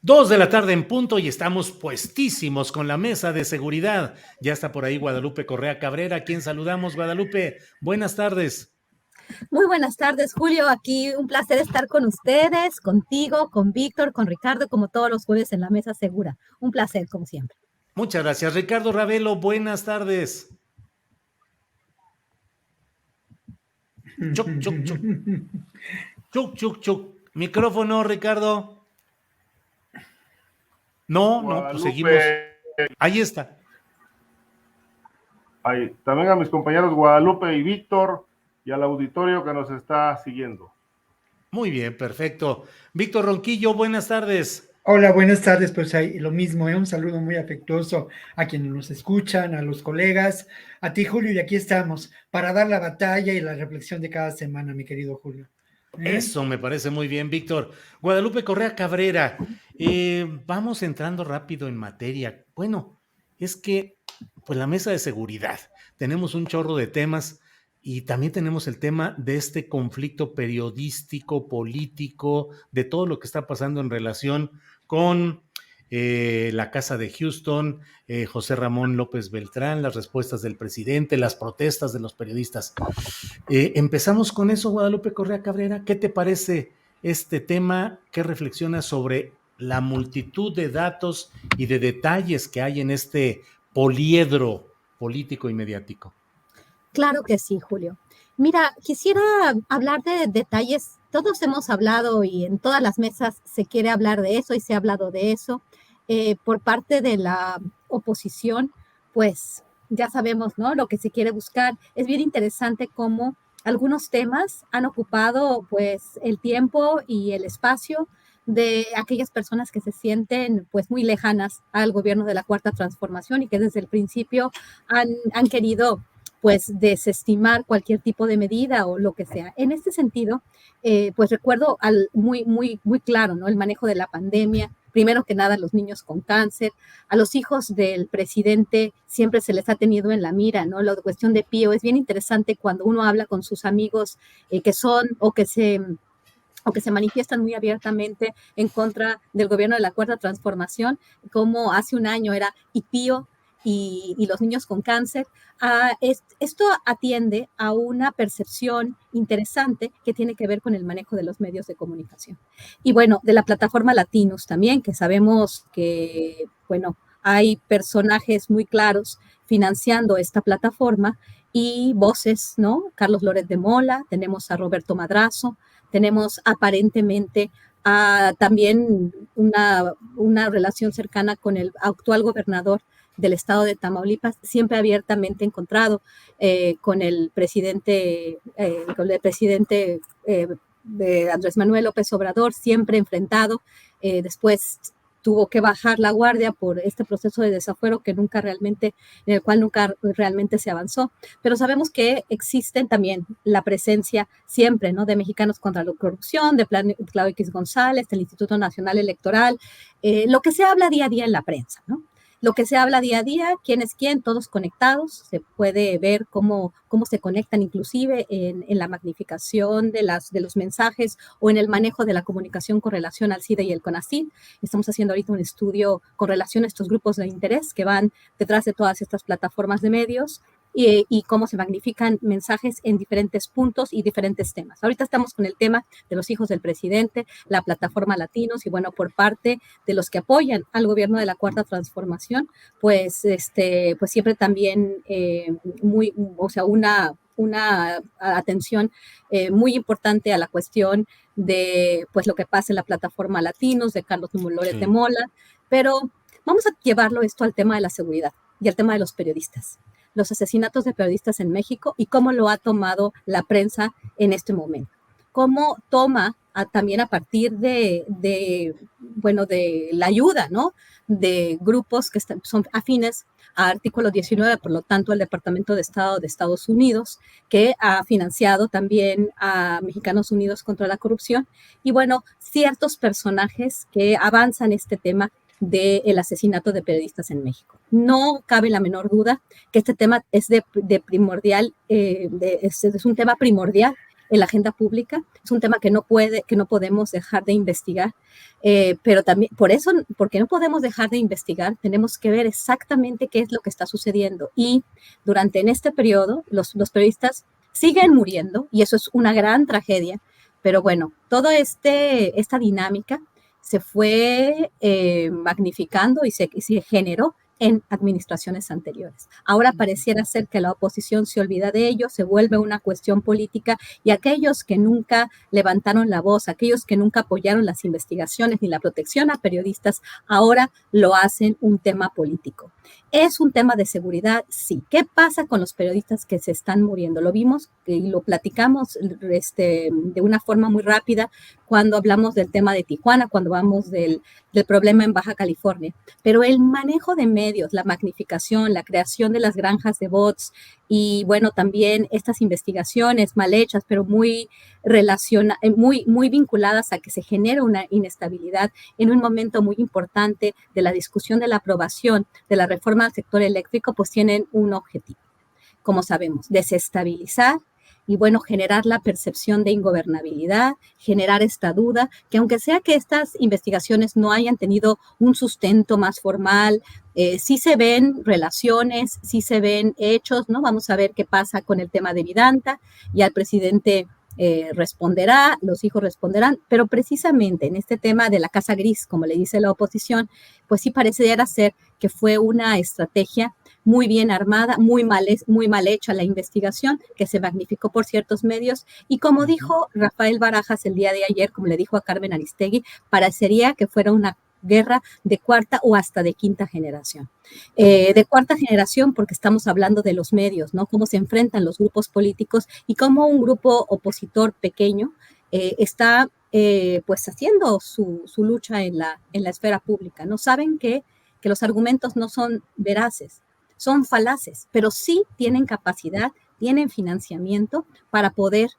2 de la tarde en punto y estamos puestísimos con la mesa de seguridad. Ya está por ahí Guadalupe Correa Cabrera, a quien saludamos. Guadalupe, buenas tardes. Muy buenas tardes, Julio. Aquí un placer estar con ustedes, contigo, con Víctor, con Ricardo, como todos los jueves en la mesa segura. Un placer, como siempre. Muchas gracias. Ricardo Ravelo, buenas tardes. Chuc, chuc, chuc. Chuc, chuc, chuc. Micrófono, Ricardo. No, pues seguimos. Ahí está. Ahí. También a mis compañeros Guadalupe y Víctor y al auditorio que nos está siguiendo. Muy bien, perfecto. Víctor Ronquillo, buenas tardes. Hola, buenas tardes, pues ahí lo mismo, un saludo muy afectuoso a quienes nos escuchan, a los colegas, a ti, Julio, y aquí estamos para dar la batalla y la reflexión de cada semana, mi querido Julio. Eso me parece muy bien, Víctor. Guadalupe Correa Cabrera, vamos entrando rápido en materia. Bueno, es que, pues la mesa de seguridad, tenemos un chorro de temas y también tenemos el tema de este conflicto periodístico, político, de todo lo que está pasando en relación con la Casa de Houston, José Ramón López Beltrán, las respuestas del presidente, las protestas de los periodistas. Empezamos con eso, Guadalupe Correa Cabrera. ¿Qué te parece este tema? ¿Qué reflexionas sobre la multitud de datos y de detalles que hay en este poliedro político y mediático? Claro que sí, Julio. Mira, quisiera hablar de detalles. Todos hemos hablado y en todas las mesas se quiere hablar de eso y se ha hablado de eso. Por parte de la oposición, pues ya sabemos, ¿no? Lo que se quiere buscar. Es bien interesante cómo algunos temas han ocupado pues el tiempo y el espacio de aquellas personas que se sienten pues muy lejanas al gobierno de la Cuarta Transformación y que desde el principio han querido pues desestimar cualquier tipo de medida o lo que sea. En este sentido, pues recuerdo muy claro, ¿no? El manejo de la pandemia, primero que nada los niños con cáncer, a los hijos del presidente siempre se les ha tenido en la mira, ¿no? La cuestión de Pío es bien interesante cuando uno habla con sus amigos que son o que se manifiestan muy abiertamente en contra del gobierno de la Cuarta Transformación, como hace un año era y Pío y los niños con cáncer. Esto atiende a una percepción interesante que tiene que ver con el manejo de los medios de comunicación. Y bueno, de la plataforma Latinos también, que sabemos que, bueno, hay personajes muy claros financiando esta plataforma y voces, ¿no? Carlos Loret de Mola, tenemos a Roberto Madrazo, tenemos aparentemente también una relación cercana con el actual gobernador del estado de Tamaulipas, siempre abiertamente encontrado con el presidente de Andrés Manuel López Obrador, siempre enfrentado. Después tuvo que bajar la guardia por este proceso de desafuero en el cual nunca realmente se avanzó. Pero sabemos que existen también la presencia siempre, ¿no? De Mexicanos contra la Corrupción, de Claudio X González, del Instituto Nacional Electoral, lo que se habla día a día en la prensa, ¿no? Lo que se habla día a día, quién es quién, todos conectados, se puede ver cómo se conectan inclusive en la magnificación de los mensajes o en el manejo de la comunicación con relación al CIDE y el CONACYT. Estamos haciendo ahorita un estudio con relación a estos grupos de interés que van detrás de todas estas plataformas de medios y cómo se magnifican mensajes en diferentes puntos y diferentes temas. Ahorita estamos con el tema de los hijos del presidente, la plataforma Latinos y bueno, por parte de los que apoyan al gobierno de la Cuarta Transformación, pues siempre también una atención muy importante a la cuestión de pues lo que pasa en la plataforma Latinos, de Carlos Loret de Mola, pero vamos a llevarlo esto al tema de la seguridad y al tema de los periodistas, los asesinatos de periodistas en México y cómo lo ha tomado la prensa en este momento. Cómo toma también a partir de la ayuda, ¿no? De grupos que son afines a artículo 19, por lo tanto, el Departamento de Estado de Estados Unidos, que ha financiado también a Mexicanos Unidos contra la Corrupción, y bueno, ciertos personajes que avanzan este tema del asesinato de periodistas en México. No cabe la menor duda que este tema es de primordial, es un tema primordial en la agenda pública, es un tema que no podemos dejar de investigar, pero también porque no podemos dejar de investigar, tenemos que ver exactamente qué es lo que está sucediendo. Y en este periodo, los periodistas siguen muriendo, y eso es una gran tragedia, pero bueno, toda esta dinámica se fue magnificando y se generó en administraciones anteriores. Ahora pareciera ser que la oposición se olvida de ello, se vuelve una cuestión política, y aquellos que nunca levantaron la voz, aquellos que nunca apoyaron las investigaciones ni la protección a periodistas, ahora lo hacen un tema político. ¿Es un tema de seguridad? Sí. ¿Qué pasa con los periodistas que se están muriendo? Lo vimos y lo platicamos de una forma muy rápida cuando hablamos del tema de Tijuana, cuando hablamos del problema en Baja California. Pero el manejo de medios, la magnificación, la creación de las granjas de bots y, bueno, también estas investigaciones mal hechas, pero muy vinculadas a que se genere una inestabilidad en un momento muy importante de la discusión de la aprobación de la reforma al sector eléctrico, pues tienen un objetivo, como sabemos, desestabilizar y, bueno, generar la percepción de ingobernabilidad, generar esta duda, que aunque sea que estas investigaciones no hayan tenido un sustento más formal, sí se ven relaciones, sí se ven hechos, ¿no? Vamos a ver qué pasa con el tema de Vidanta, y al presidente responderá, los hijos responderán, pero precisamente en este tema de la casa gris, como le dice la oposición, pues sí pareciera ser que fue una estrategia muy bien armada, muy mal hecha la investigación, que se magnificó por ciertos medios, y como dijo Rafael Barajas el día de ayer, como le dijo a Carmen Aristegui, parecería que fuera una guerra de cuarta o hasta de quinta generación. De cuarta generación porque estamos hablando de los medios, ¿no? Cómo se enfrentan los grupos políticos y cómo un grupo opositor pequeño está pues haciendo su lucha en la esfera pública, ¿no? Saben que los argumentos no son veraces, son falaces, pero sí tienen capacidad, tienen financiamiento para poder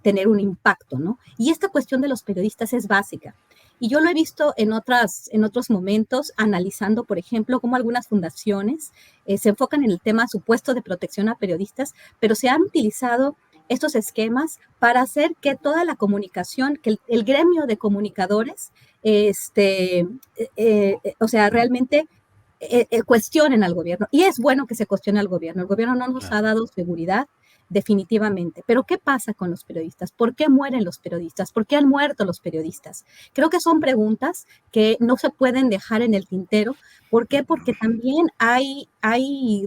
tener un impacto, ¿no? Y esta cuestión de los periodistas es básica. Y yo lo he visto en otros momentos, analizando, por ejemplo, cómo algunas fundaciones se enfocan en el tema supuesto de protección a periodistas, pero se han utilizado estos esquemas para hacer que toda la comunicación, que el gremio de comunicadores, o sea, realmente cuestionen al gobierno. Y es bueno que se cuestione al gobierno. El gobierno no nos ha dado seguridad, definitivamente. Pero ¿qué pasa con los periodistas? ¿Por qué mueren los periodistas? ¿Por qué han muerto los periodistas? Creo que son preguntas que no se pueden dejar en el tintero. ¿Por qué? Porque también hay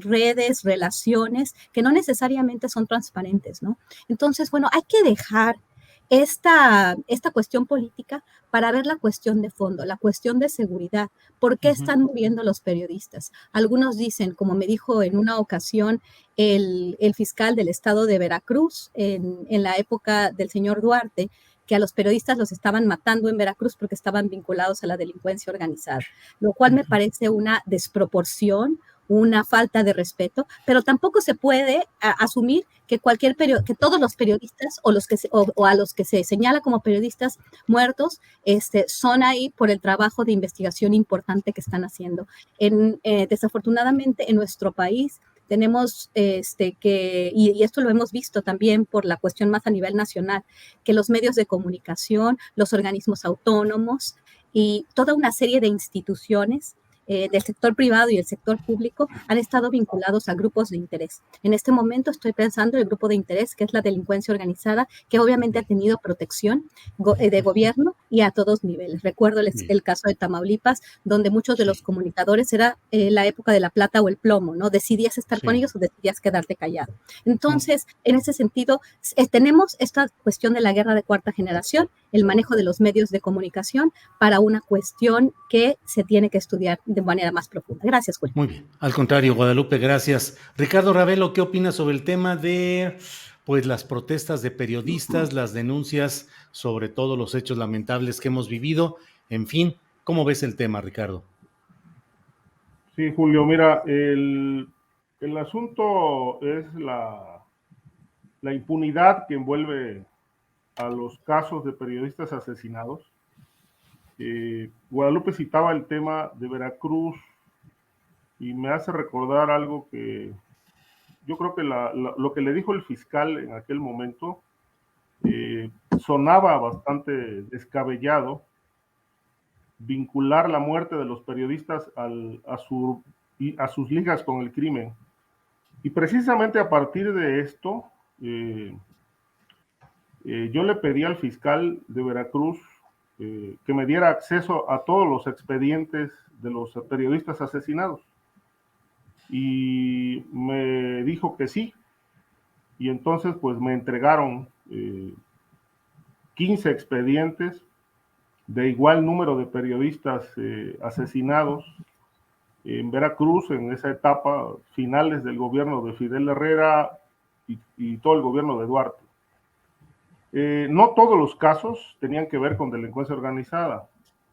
redes, relaciones que no necesariamente son transparentes, ¿no? Entonces, bueno, hay que dejar esta cuestión política para ver la cuestión de fondo, la cuestión de seguridad. ¿Por qué están muriendo los periodistas? Algunos dicen, como me dijo en una ocasión el fiscal del estado de Veracruz en la época del señor Duarte, que a los periodistas los estaban matando en Veracruz porque estaban vinculados a la delincuencia organizada, lo cual me parece una desproporción, una falta de respeto, pero tampoco se puede asumir que que todos los periodistas o a los que se señala como periodistas muertos son ahí por el trabajo de investigación importante que están haciendo. Desafortunadamente en nuestro país tenemos y esto lo hemos visto también por la cuestión más a nivel nacional, que los medios de comunicación, los organismos autónomos y toda una serie de instituciones del sector privado y el sector público han estado vinculados a grupos de interés. En este momento estoy pensando en el grupo de interés que es la delincuencia organizada, que obviamente ha tenido protección de gobierno y a todos niveles. Recuerdo el caso de Tamaulipas, donde muchos de los comunicadores era la época de la plata o el plomo, ¿no? Decidías estar con ellos o decidías quedarte callado. Entonces, en ese sentido, tenemos esta cuestión de la guerra de cuarta generación, el manejo de los medios de comunicación para una cuestión que se tiene que estudiar de manera más profunda. Gracias, Julio. Muy bien. Al contrario, Guadalupe, gracias. Ricardo Ravelo, ¿qué opinas sobre el tema de pues las protestas de periodistas, las denuncias sobre todos los hechos lamentables que hemos vivido? En fin, ¿cómo ves el tema, Ricardo? Sí, Julio, mira, el asunto es la impunidad que envuelve a los casos de periodistas asesinados. Guadalupe citaba el tema de Veracruz y me hace recordar algo que yo creo que lo que le dijo el fiscal en aquel momento sonaba bastante descabellado vincular la muerte de los periodistas a sus ligas con el crimen. Y precisamente a partir de esto, yo le pedí al fiscal de Veracruz que me diera acceso a todos los expedientes de los periodistas asesinados. Y me dijo que sí. Y entonces pues me entregaron 15 expedientes de igual número de periodistas asesinados en Veracruz en esa etapa, finales del gobierno de Fidel Herrera y todo el gobierno de Duarte. No todos los casos tenían que ver con delincuencia organizada,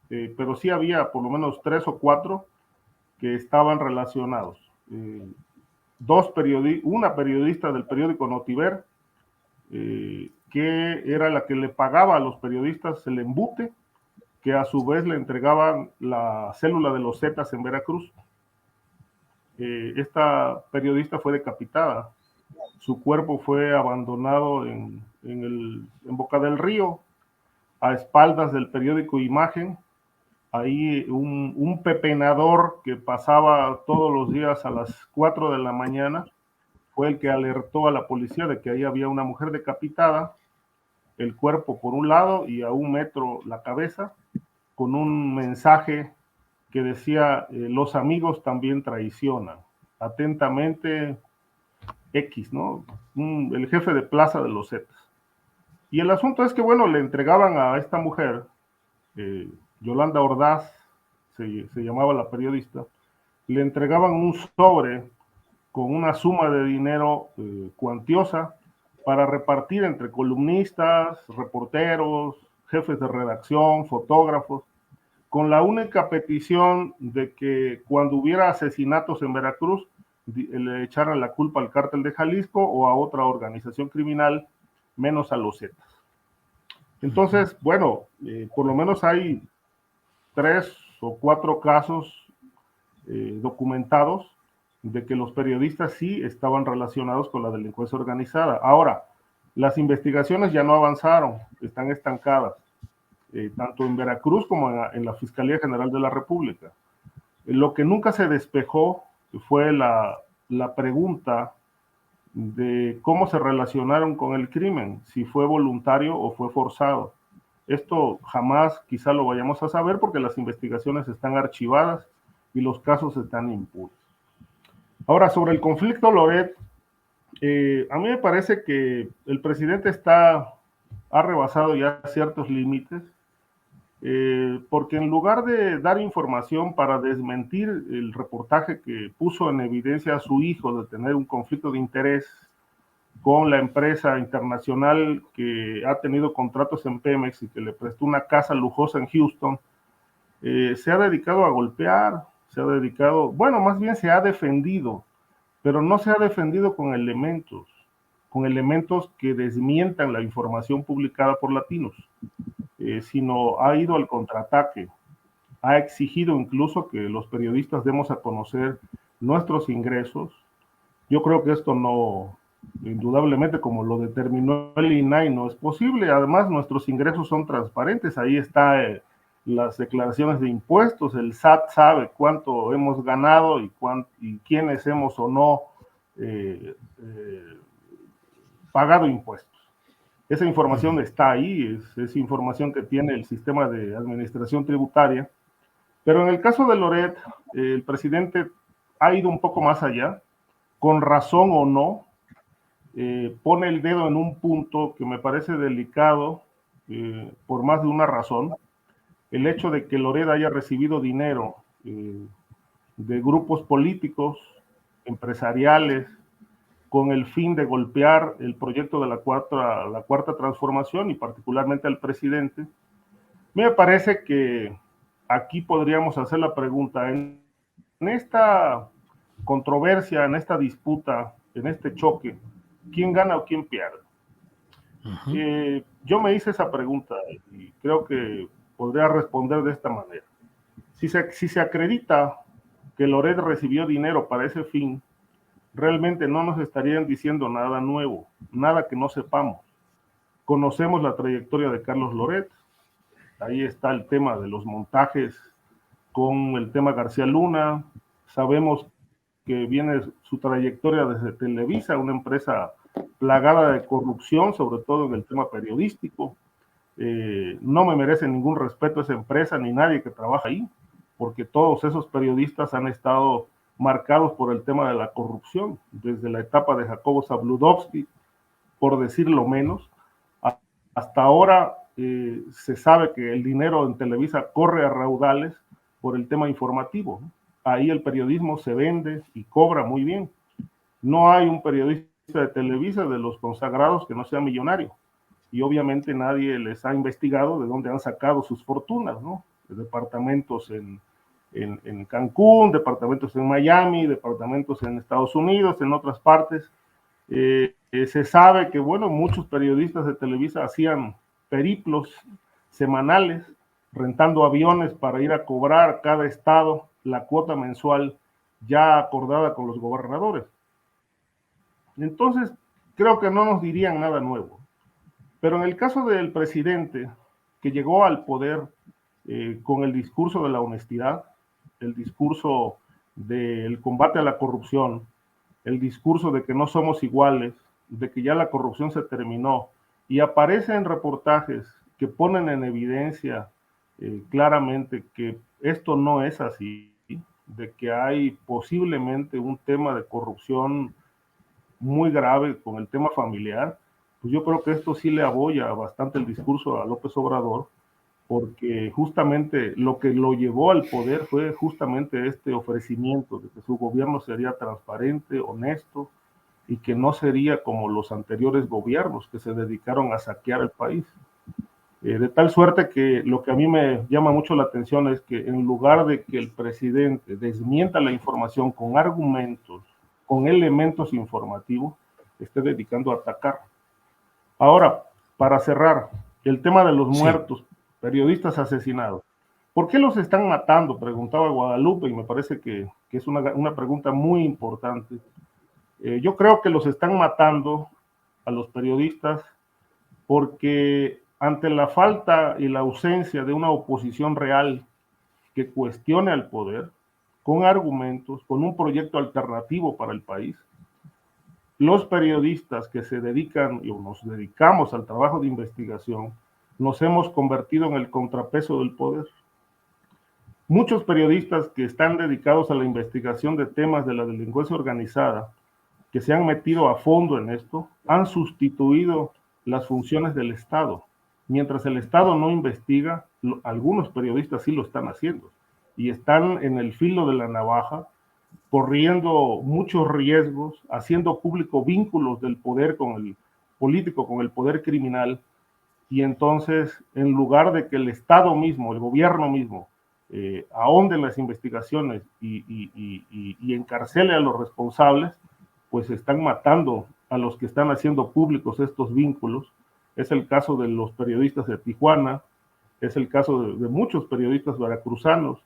pero sí había por lo menos 3 o 4 que estaban relacionados. Una periodista del periódico Notiver, que era la que le pagaba a los periodistas el embute, que a su vez le entregaban la célula de los Zetas en Veracruz. Esta periodista fue decapitada. Su cuerpo fue abandonado en Boca del Río, a espaldas del periódico Imagen. Ahí un pepenador que pasaba todos los días a las 4 de la mañana fue el que alertó a la policía de que ahí había una mujer decapitada, el cuerpo por un lado y a 1 metro la cabeza, con un mensaje que decía, los amigos también traicionan. Atentamente, X, ¿no? El jefe de plaza de los Zetas. Y el asunto es que, bueno, le entregaban a esta mujer, Yolanda Ordaz, se llamaba la periodista, le entregaban un sobre con una suma de dinero cuantiosa para repartir entre columnistas, reporteros, jefes de redacción, fotógrafos, con la única petición de que cuando hubiera asesinatos en Veracruz le echaran la culpa al cártel de Jalisco o a otra organización criminal, menos a los Zetas. Entonces, bueno, por lo menos hay 3 o 4 casos documentados de que los periodistas sí estaban relacionados con la delincuencia organizada. Ahora, las investigaciones ya no avanzaron, están estancadas, tanto en Veracruz como en la Fiscalía General de la República. Lo que nunca se despejó fue la pregunta de cómo se relacionaron con el crimen, si fue voluntario o fue forzado. Esto jamás quizá lo vayamos a saber porque las investigaciones están archivadas y los casos están impunes. Ahora, sobre el conflicto Loret, a mí me parece que el presidente ha rebasado ya ciertos límites, porque en lugar de dar información para desmentir el reportaje que puso en evidencia a su hijo de tener un conflicto de interés con la empresa internacional que ha tenido contratos en Pemex y que le prestó una casa lujosa en Houston, se ha dedicado a golpear, más bien se ha defendido, pero no se ha defendido con elementos que desmientan la información publicada por Latinos, sino ha ido al contraataque, ha exigido incluso que los periodistas demos a conocer nuestros ingresos. Yo creo que esto no, indudablemente, como lo determinó el INAI, no es posible. Además, nuestros ingresos son transparentes, ahí está las declaraciones de impuestos, el SAT sabe cuánto hemos ganado y quiénes hemos o no pagado impuestos. Esa información está ahí, es información que tiene el sistema de administración tributaria, pero en el caso de Loret, el presidente ha ido un poco más allá, con razón o no, pone el dedo en un punto que me parece delicado por más de una razón. El hecho de que Loret haya recibido dinero de grupos políticos, empresariales, con el fin de golpear el proyecto de la cuarta transformación y particularmente al presidente, me parece que aquí podríamos hacer la pregunta, en esta controversia, en esta disputa, en este choque, ¿quién gana o quién pierde? Yo me hice esa pregunta y creo que podría responder de esta manera. Si se acredita que Loret recibió dinero para ese fin, realmente no nos estarían diciendo nada nuevo, nada que no sepamos. Conocemos la trayectoria de Carlos Loret, ahí está el tema de los montajes con el tema García Luna, sabemos que viene su trayectoria desde Televisa, una empresa plagada de corrupción, sobre todo en el tema periodístico. No me merece ningún respeto esa empresa ni nadie que trabaja ahí, porque todos esos periodistas han estado marcados por el tema de la corrupción, desde la etapa de Jacobo Zabludovsky, por decirlo menos, hasta ahora se sabe que el dinero en Televisa corre a raudales por el tema informativo. Ahí el periodismo se vende y cobra muy bien. No hay un periodista de Televisa, de los consagrados, que no sea millonario. Y obviamente nadie les ha investigado de dónde han sacado sus fortunas, ¿no? Departamentos en Cancún, departamentos en Miami, departamentos en Estados Unidos, en otras partes. Se sabe que, bueno, muchos periodistas de Televisa hacían periplos semanales, rentando aviones para ir a cobrar a cada estado la cuota mensual ya acordada con los gobernadores. Entonces, creo que no nos dirían nada nuevo. Pero en el caso del presidente, que llegó al poder con el discurso de la honestidad, el discurso del combate a la corrupción, el discurso de que no somos iguales, de que ya la corrupción se terminó, y aparece en reportajes que ponen en evidencia claramente que esto no es así, de que hay posiblemente un tema de corrupción muy grave con el tema familiar, pues yo creo que esto sí le abolla bastante el discurso a López Obrador, porque justamente lo que lo llevó al poder fue justamente este ofrecimiento de que su gobierno sería transparente, honesto, y que no sería como los anteriores gobiernos que se dedicaron a saquear el país. De tal suerte que lo que a mí me llama mucho la atención es que en lugar de que el presidente desmienta la información con argumentos, con elementos informativos, esté dedicando a atacar. Ahora, para cerrar, el tema de los muertos, periodistas asesinados. ¿Por qué los están matando? Preguntaba Guadalupe, y me parece que es una pregunta muy importante. Yo creo que los están matando a los periodistas porque ante la falta y la ausencia de una oposición real que cuestione al poder, con argumentos, con un proyecto alternativo para el país, los periodistas que se dedican o nos dedicamos al trabajo de investigación, nos hemos convertido en el contrapeso del poder. Muchos periodistas que están dedicados a la investigación de temas de la delincuencia organizada, que se han metido a fondo en esto, han sustituido las funciones del Estado. Mientras el Estado no investiga, algunos periodistas sí lo están haciendo y están en el filo de la navaja, corriendo muchos riesgos, haciendo público vínculos del poder con el político, con el poder criminal, y entonces, en lugar de que el Estado mismo, el gobierno mismo, ahonde en las investigaciones y encarcele a los responsables, pues están matando a los que están haciendo públicos estos vínculos. Es el caso de los periodistas de Tijuana, es el caso de muchos periodistas veracruzanos,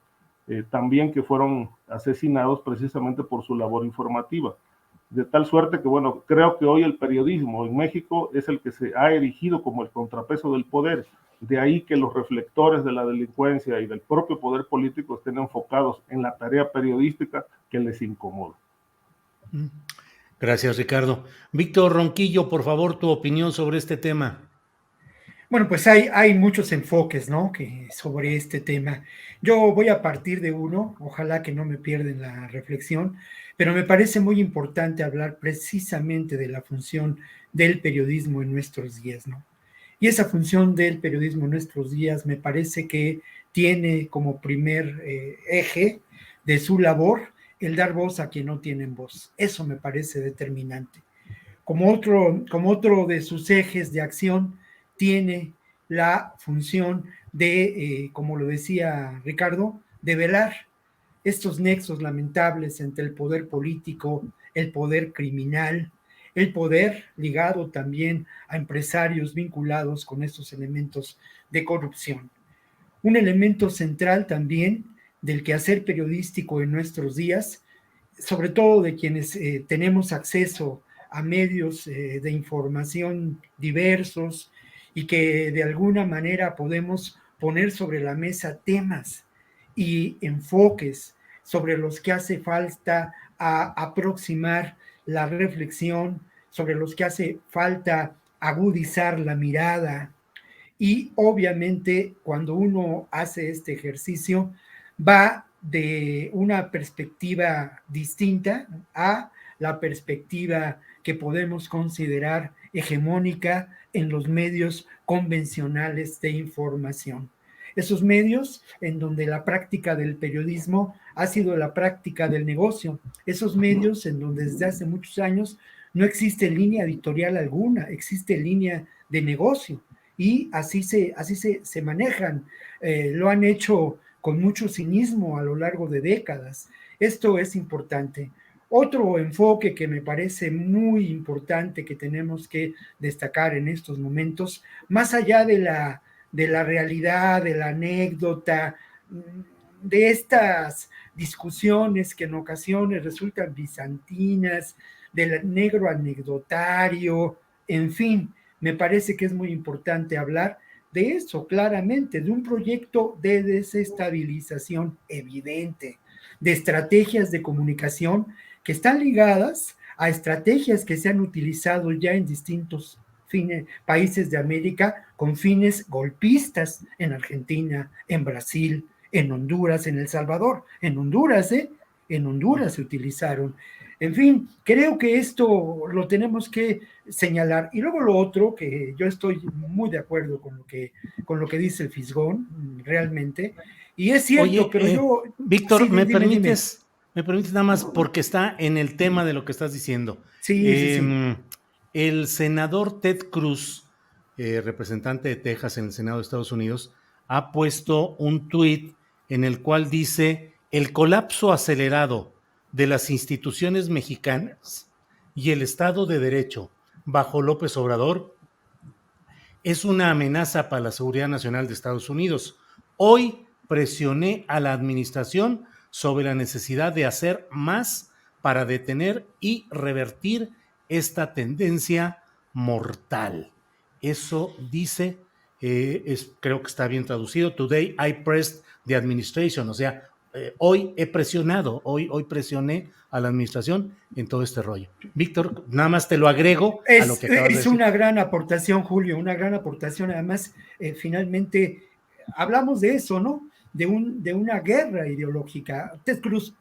también que fueron asesinados precisamente por su labor informativa. De tal suerte que, bueno, creo que hoy el periodismo en México es el que se ha erigido como el contrapeso del poder. De ahí que los reflectores de la delincuencia y del propio poder político estén enfocados en la tarea periodística que les incomoda. Gracias, Ricardo. Víctor Ronquillo, por favor, tu opinión sobre este tema. Bueno, pues hay muchos enfoques, ¿no? Sobre este tema. Yo voy a partir de uno, ojalá que no me pierden la reflexión, pero me parece muy importante hablar precisamente de la función del periodismo en nuestros días, ¿no? Y esa función del periodismo en nuestros días me parece que tiene como primer eje de su labor el dar voz a quien no tienen voz. Eso me parece determinante. Como otro de sus ejes de acción, tiene la función de, como lo decía Ricardo, de velar estos nexos lamentables entre el poder político, el poder criminal, el poder ligado también a empresarios vinculados con estos elementos de corrupción. Un elemento central también del quehacer periodístico en nuestros días, sobre todo de quienes tenemos acceso a medios de información diversos y que de alguna manera podemos poner sobre la mesa temas y enfoques sobre los que hace falta aproximar la reflexión, sobre los que hace falta agudizar la mirada. Y obviamente cuando uno hace este ejercicio va de una perspectiva distinta a la perspectiva que podemos considerar hegemónica en los medios convencionales de información. Esos medios en donde la práctica del periodismo ha sido la práctica del negocio. Esos medios en donde desde hace muchos años no existe línea editorial alguna, existe línea de negocio y así se manejan. Lo han hecho con mucho cinismo a lo largo de décadas. Esto es importante. Otro enfoque que me parece muy importante que tenemos que destacar en estos momentos, más allá de la realidad, de la anécdota, de estas discusiones que en ocasiones resultan bizantinas, del negro anecdotario, en fin, me parece que es muy importante hablar de eso claramente, de un proyecto de desestabilización evidente, de estrategias de comunicación que están ligadas a estrategias que se han utilizado ya en distintos países de América con fines golpistas en Argentina, en Brasil, en Honduras, en El Salvador. En Honduras, en Honduras se utilizaron. En fin, creo que esto lo tenemos que señalar. Y luego lo otro, que yo estoy muy de acuerdo con lo que dice el Fisgón, realmente, y es cierto, Oye, pero yo... Víctor, Sí, dime. ¿Me permites nada más porque está en el tema de lo que estás diciendo? Sí. El senador Ted Cruz, representante de Texas en el Senado de Estados Unidos, ha puesto un tuit en el cual dice: el colapso acelerado de las instituciones mexicanas y el Estado de Derecho bajo López Obrador es una amenaza para la seguridad nacional de Estados Unidos. Hoy presioné a la administración sobre la necesidad de hacer más para detener y revertir esta tendencia mortal. Eso dice, creo que está bien traducido: Today I pressed the administration, o sea, hoy presioné a la administración en todo este rollo. Víctor, nada más te lo agrego a lo que acabas de Es decir. una gran aportación, Julio, una gran aportación. Además, finalmente hablamos de eso, ¿no? De una guerra ideológica. Ted Cruz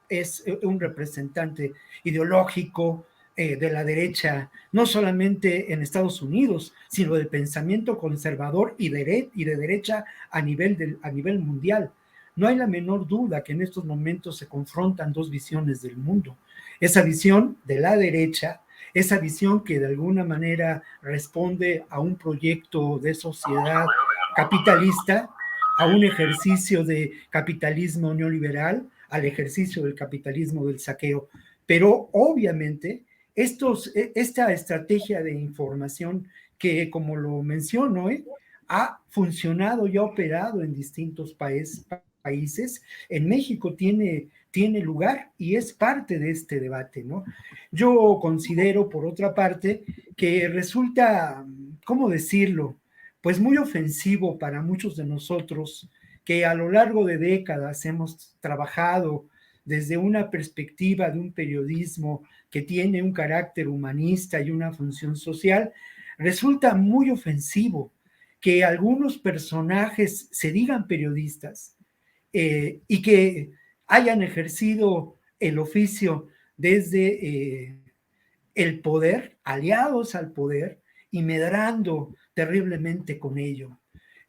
es un representante ideológico de la derecha, no solamente en Estados Unidos, sino del pensamiento conservador y de derecha a nivel mundial. No hay la menor duda que en estos momentos se confrontan dos visiones del mundo. Esa visión de la derecha, esa visión que de alguna manera responde a un proyecto de sociedad capitalista, a un ejercicio de capitalismo neoliberal, al ejercicio del capitalismo del saqueo. Pero obviamente esta estrategia de información que, como lo menciono, ha funcionado y ha operado en distintos países, en México tiene lugar y es parte de este debate, ¿no? Yo considero, por otra parte, que resulta, ¿cómo decirlo? Pues muy ofensivo para muchos de nosotros que a lo largo de décadas hemos trabajado desde una perspectiva de un periodismo que tiene un carácter humanista y una función social. Resulta muy ofensivo que algunos personajes se digan periodistas y que hayan ejercido el oficio desde el poder, aliados al poder y medrando terriblemente con ello.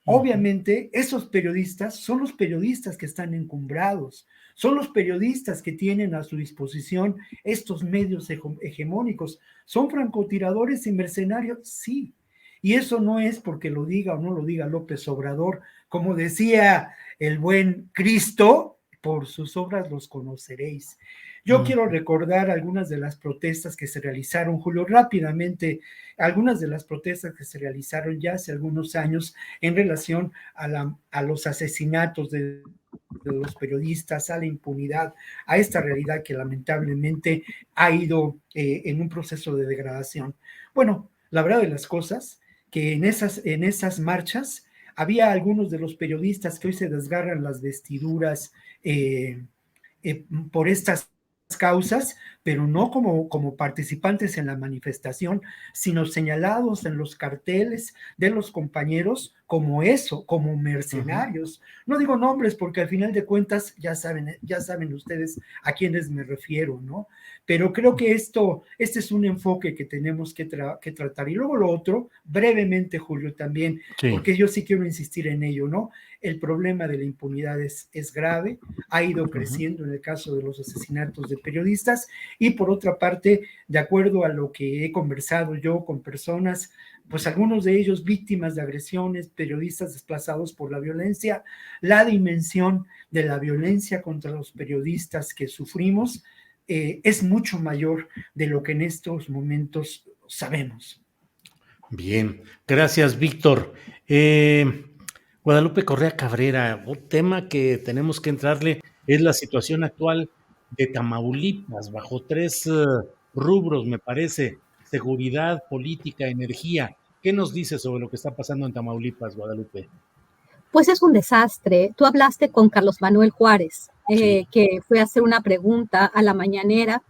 Obviamente, esos periodistas son los periodistas que están encumbrados, son los periodistas que tienen a su disposición estos medios hegemónicos. ¿Son francotiradores y mercenarios? Sí. Y eso no es porque lo diga o no lo diga López Obrador. Como decía el buen Cristo, por sus obras los conoceréis. Yo quiero recordar algunas de las protestas que se realizaron, Julio, rápidamente, algunas de las protestas que se realizaron ya hace algunos años en relación a los asesinatos de los periodistas, a la impunidad, a esta realidad que lamentablemente ha ido en un proceso de degradación. Bueno, la verdad de las cosas, que en esas marchas había algunos de los periodistas que hoy se desgarran las vestiduras por estas causas, pero no como participantes en la manifestación, sino señalados en los carteles de los compañeros como eso, como mercenarios. No digo nombres porque al final de cuentas ya saben ustedes a quiénes me refiero, ¿no? Pero creo que este es un enfoque que tenemos que tratar. Y luego lo otro, brevemente, Julio, también, porque yo sí quiero insistir en ello, ¿no? El problema de la impunidad es grave, ha ido creciendo en el caso de los asesinatos de periodistas, y por otra parte, de acuerdo a lo que he conversado yo con personas, pues algunos de ellos víctimas de agresiones, periodistas desplazados por la violencia, la dimensión de la violencia contra los periodistas que sufrimos es mucho mayor de lo que en estos momentos sabemos. Bien, gracias, Víctor. Guadalupe Correa Cabrera, un tema que tenemos que entrarle es la situación actual de Tamaulipas, bajo 3 rubros, me parece: seguridad, política, energía. ¿Qué nos dice sobre lo que está pasando en Tamaulipas, Guadalupe? Pues es un desastre. Tú hablaste con Carlos Manuel Juárez, que fue a hacer una pregunta a la mañanera,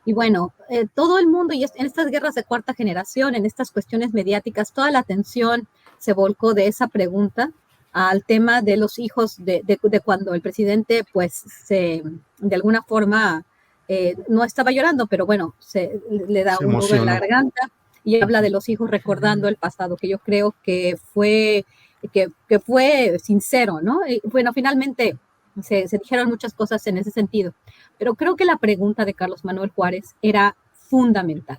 y bueno, todo el mundo, y en estas guerras de cuarta generación, en estas cuestiones mediáticas, toda la atención se volcó de esa pregunta al tema de los hijos de cuando el presidente, pues, de alguna forma, no estaba llorando, pero bueno, le da un nudo en la garganta y habla de los hijos recordando el pasado, que yo creo que fue sincero, ¿no? Y bueno, finalmente se dijeron muchas cosas en ese sentido, pero creo que la pregunta de Carlos Manuel Juárez era fundamental.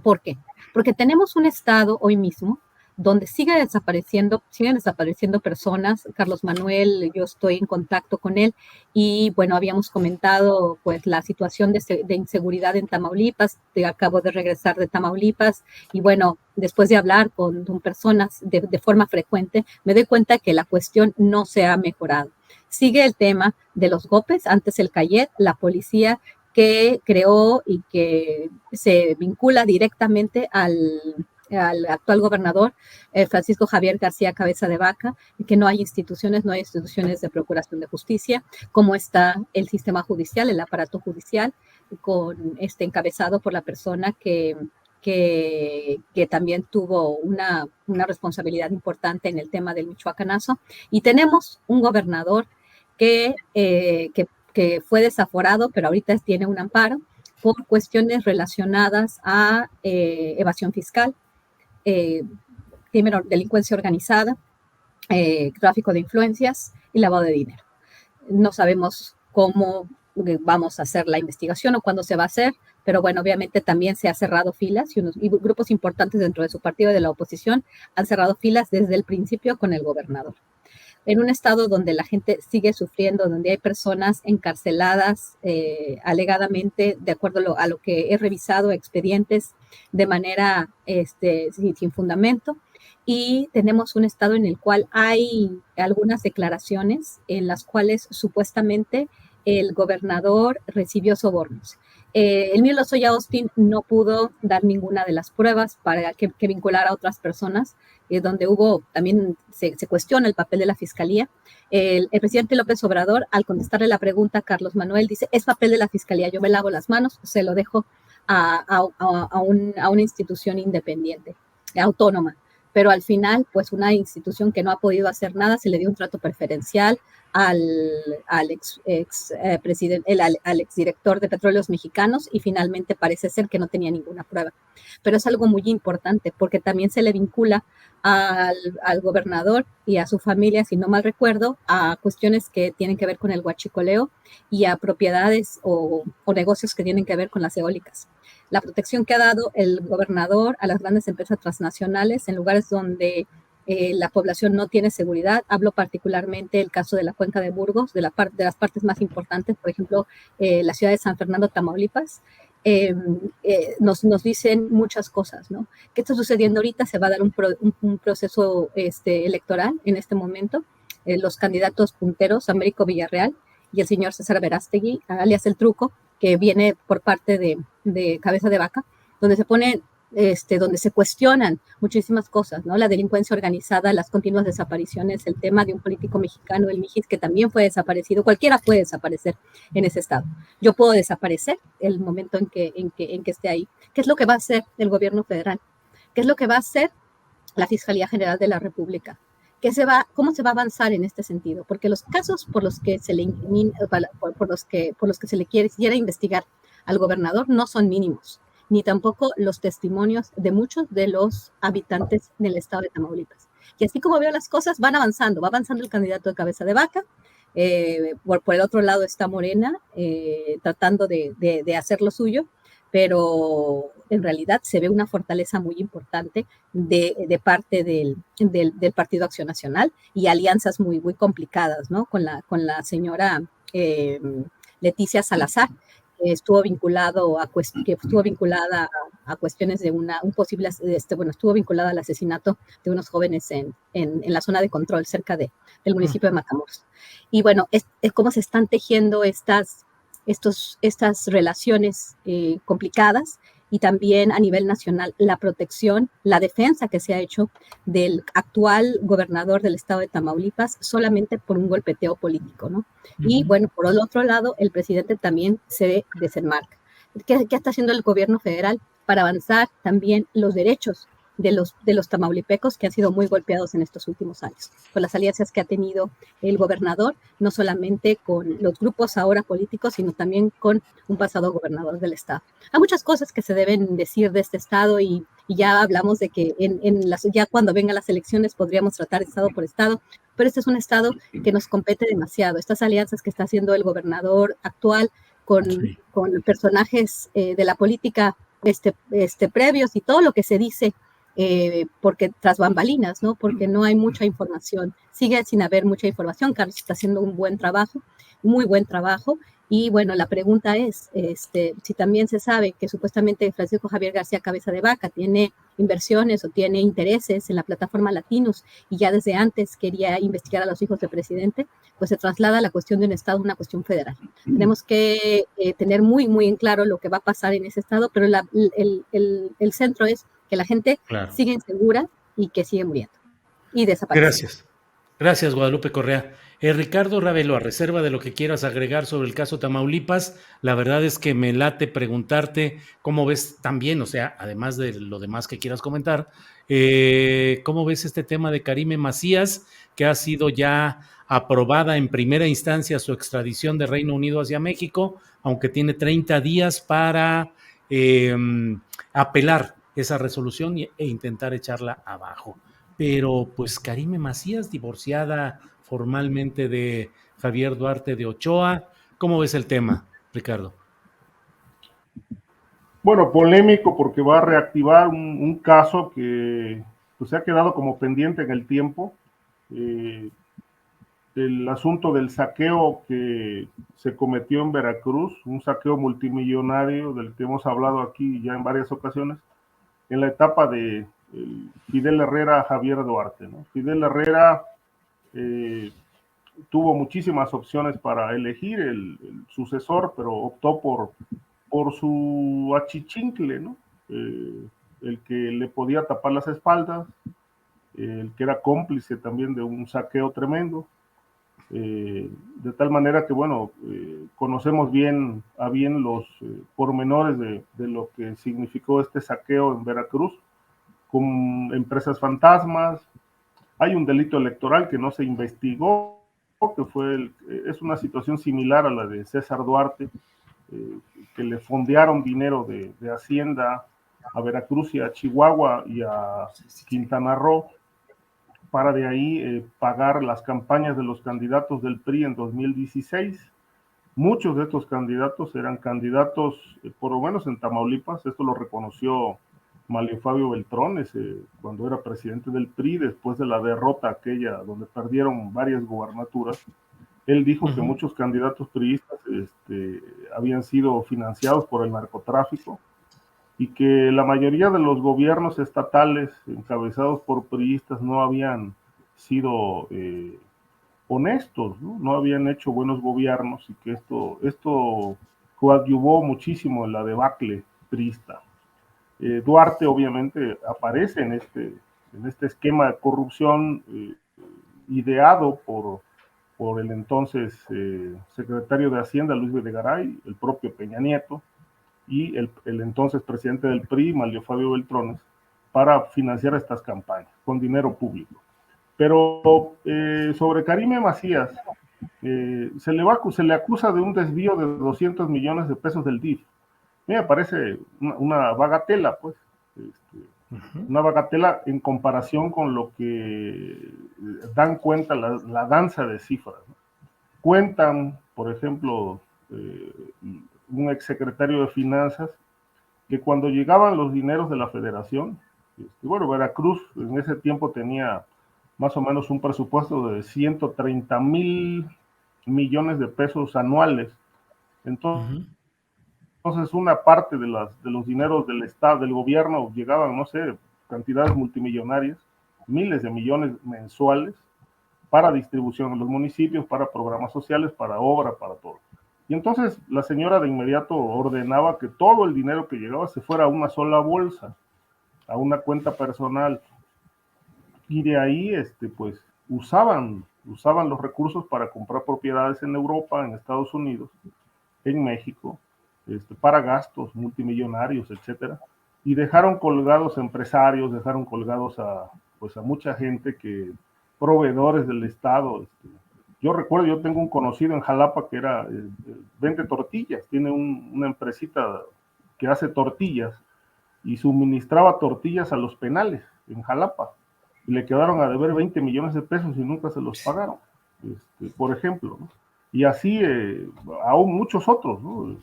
¿Por qué? Porque tenemos un estado hoy mismo donde siguen desapareciendo personas. Carlos Manuel, yo estoy en contacto con él y bueno, habíamos comentado pues la situación de inseguridad en Tamaulipas. Acabo de regresar de Tamaulipas y bueno, después de hablar con personas de forma frecuente, me doy cuenta que la cuestión no se ha mejorado. Sigue el tema de los golpes, antes el Cayet, la policía que creó y que se vincula directamente al actual gobernador, Francisco Javier García Cabeza de Vaca, que no hay instituciones de procuración de justicia, como está el sistema judicial, el aparato judicial, encabezado por la persona que también tuvo una responsabilidad importante en el tema del Michoacanazo, y tenemos un gobernador que fue desaforado, pero ahorita tiene un amparo por cuestiones relacionadas a evasión fiscal, delincuencia organizada, tráfico de influencias y lavado de dinero. No sabemos cómo vamos a hacer la investigación o cuándo se va a hacer, pero bueno, obviamente también se ha cerrado filas y grupos importantes dentro de su partido de la oposición han cerrado filas desde el principio con el gobernador. En un estado donde la gente sigue sufriendo, donde hay personas encarceladas alegadamente, de acuerdo a lo que he revisado, expedientes de manera sin fundamento, y tenemos un estado en el cual hay algunas declaraciones en las cuales supuestamente el gobernador recibió sobornos. Emilio Lozoya Austin no pudo dar ninguna de las pruebas para que vinculara a otras personas, donde también se cuestiona el papel de la fiscalía. El presidente López Obrador, al contestarle la pregunta a Carlos Manuel, dice: es papel de la fiscalía, yo me lavo las manos, se lo dejo a una institución independiente, autónoma. Pero al final, pues una institución que no ha podido hacer nada, se le dio un trato preferencial al exdirector de Petróleos Mexicanos, y finalmente parece ser que no tenía ninguna prueba. Pero es algo muy importante porque también se le vincula al gobernador y a su familia, si no mal recuerdo, a cuestiones que tienen que ver con el huachicoleo y a propiedades o negocios que tienen que ver con las eólicas. La protección que ha dado el gobernador a las grandes empresas transnacionales en lugares donde la población no tiene seguridad. Hablo particularmente del caso de la cuenca de Burgos, de las partes más importantes, por ejemplo, la ciudad de San Fernando, Tamaulipas. Nos dicen muchas cosas, ¿no? ¿Qué está sucediendo ahorita? Se va a dar un proceso electoral en este momento. Los candidatos punteros, Américo Villarreal y el señor César Verástegui, alias El Truco, que viene por parte de Cabeza de Vaca, donde se pone donde se cuestionan muchísimas cosas, ¿no? La delincuencia organizada, las continuas desapariciones, el tema de un político mexicano, el Mijis, que también fue desaparecido. Cualquiera puede desaparecer en ese estado. Yo puedo desaparecer el momento en que esté ahí. ¿Qué es lo que va a hacer el gobierno federal? ¿Qué es lo que va a hacer la Fiscalía General de la República? ¿Cómo se va a avanzar en este sentido? Porque los casos por los que se le, por los que se le quisiera investigar al gobernador no son mínimos, ni tampoco los testimonios de muchos de los habitantes del estado de Tamaulipas. Y así como veo las cosas, va avanzando el candidato de cabeza de vaca. Por el otro lado está Morena, tratando de hacer lo suyo, pero en realidad se ve una fortaleza muy importante de parte del Partido Acción Nacional y alianzas muy, muy complicadas, ¿no? Con la señora Leticia Salazar, que estuvo vinculada a cuestiones de un posible, estuvo vinculada al asesinato de unos jóvenes en la zona de control cerca del municipio de Matamoros. Y bueno, es cómo se están tejiendo estas relaciones complicadas, y también a nivel nacional la protección, la defensa que se ha hecho del actual gobernador del estado de Tamaulipas solamente por un golpeteo político, ¿no? Y bueno, por el otro lado, el presidente también se desenmarca. ¿Qué está haciendo el gobierno federal para avanzar también los derechos de los tamaulipecos que han sido muy golpeados en estos últimos años, con las alianzas que ha tenido el gobernador, no solamente con los grupos ahora políticos, sino también con un pasado gobernador del estado? Hay muchas cosas que se deben decir de este estado, y ya hablamos de que ya cuando vengan las elecciones podríamos tratar estado por estado, pero este es un estado que nos compete demasiado. Estas alianzas que está haciendo el gobernador actual con personajes de la política previos, y todo lo que se dice, porque tras bambalinas, ¿no? Porque no hay mucha información, sigue sin haber mucha información. Carlos está haciendo un buen trabajo, muy buen trabajo, y bueno, la pregunta es, si también se sabe que supuestamente Francisco Javier García Cabeza de Vaca tiene inversiones o tiene intereses en la plataforma Latinos, y ya desde antes quería investigar a los hijos del presidente, pues se traslada la cuestión de un estado a una cuestión federal. Tenemos que tener muy, muy en claro lo que va a pasar en ese estado, pero el centro es que la gente sigue insegura y que sigue muriendo y desapareciendo. Gracias, Guadalupe Correa. Ricardo Ravelo, a reserva de lo que quieras agregar sobre el caso Tamaulipas, la verdad es que me late preguntarte cómo ves también, o sea, además de lo demás que quieras comentar, cómo ves este tema de Karime Macías, que ha sido ya aprobada en primera instancia su extradición de Reino Unido hacia México, aunque tiene 30 días para apelar esa resolución e intentar echarla abajo. Pero pues Karime Macías, divorciada formalmente de Javier Duarte de Ochoa, ¿cómo ves el tema, Ricardo? Bueno, polémico porque va a reactivar un caso que pues, se ha quedado como pendiente en el tiempo. El asunto del saqueo que se cometió en Veracruz, un saqueo multimillonario del que hemos hablado aquí ya en varias ocasiones, en la etapa de Fidel Herrera Javier Duarte, ¿no? Fidel Herrera tuvo muchísimas opciones para elegir el sucesor, pero optó por su achichincle, ¿no? El que le podía tapar las espaldas, el que era cómplice también de un saqueo tremendo, de tal manera que, bueno, conocemos bien los pormenores de lo que significó este saqueo en Veracruz, con empresas fantasmas. Hay un delito electoral que no se investigó, que es una situación similar a la de César Duarte, que le fondearon dinero de Hacienda a Veracruz y a Chihuahua y a Quintana Roo, para de ahí pagar las campañas de los candidatos del PRI en 2016. Muchos de estos candidatos eran candidatos, por lo menos en Tamaulipas, esto lo reconoció Manlio Fabio Beltrones cuando era presidente del PRI, después de la derrota aquella donde perdieron varias gubernaturas. Él dijo que muchos candidatos priistas habían sido financiados por el narcotráfico, y que la mayoría de los gobiernos estatales encabezados por priistas no habían sido honestos, ¿no? Habían hecho buenos gobiernos, y que esto coadyuvó muchísimo en la debacle priista. Duarte obviamente aparece en este esquema de corrupción ideado por el entonces secretario de Hacienda, Luis Videgaray, el propio Peña Nieto, y el entonces presidente del PRI, Manlio Fabio Beltrones, para financiar estas campañas con dinero público. Pero sobre Karime Macías, se le acusa de un desvío de 200 millones de pesos del DIF. A mí me parece una bagatela, pues, una bagatela en comparación con lo que dan cuenta la danza de cifras, ¿no? Cuentan, por ejemplo, un exsecretario de Finanzas, que cuando llegaban los dineros de la Federación, bueno, Veracruz en ese tiempo tenía más o menos un presupuesto de 130,000 millones de pesos anuales. Entonces, una parte de los dineros del Estado, del gobierno, llegaban, no sé, cantidades multimillonarias, miles de millones mensuales, para distribución en los municipios, para programas sociales, para obra, para todo. Y entonces la señora de inmediato ordenaba que todo el dinero que llegaba se fuera a una sola bolsa, a una cuenta personal. Y de ahí, pues, usaban los recursos para comprar propiedades en Europa, en Estados Unidos, en México, para gastos multimillonarios, etcétera. Y dejaron colgados empresarios, dejaron colgados a mucha gente, proveedores del Estado. Yo recuerdo, yo tengo un conocido en Jalapa que vende tortillas, tiene una empresita que hace tortillas y suministraba tortillas a los penales en Jalapa. Y le quedaron a deber 20 millones de pesos y nunca se los pagaron, por ejemplo, ¿no? Y así aún muchos otros, ¿no?,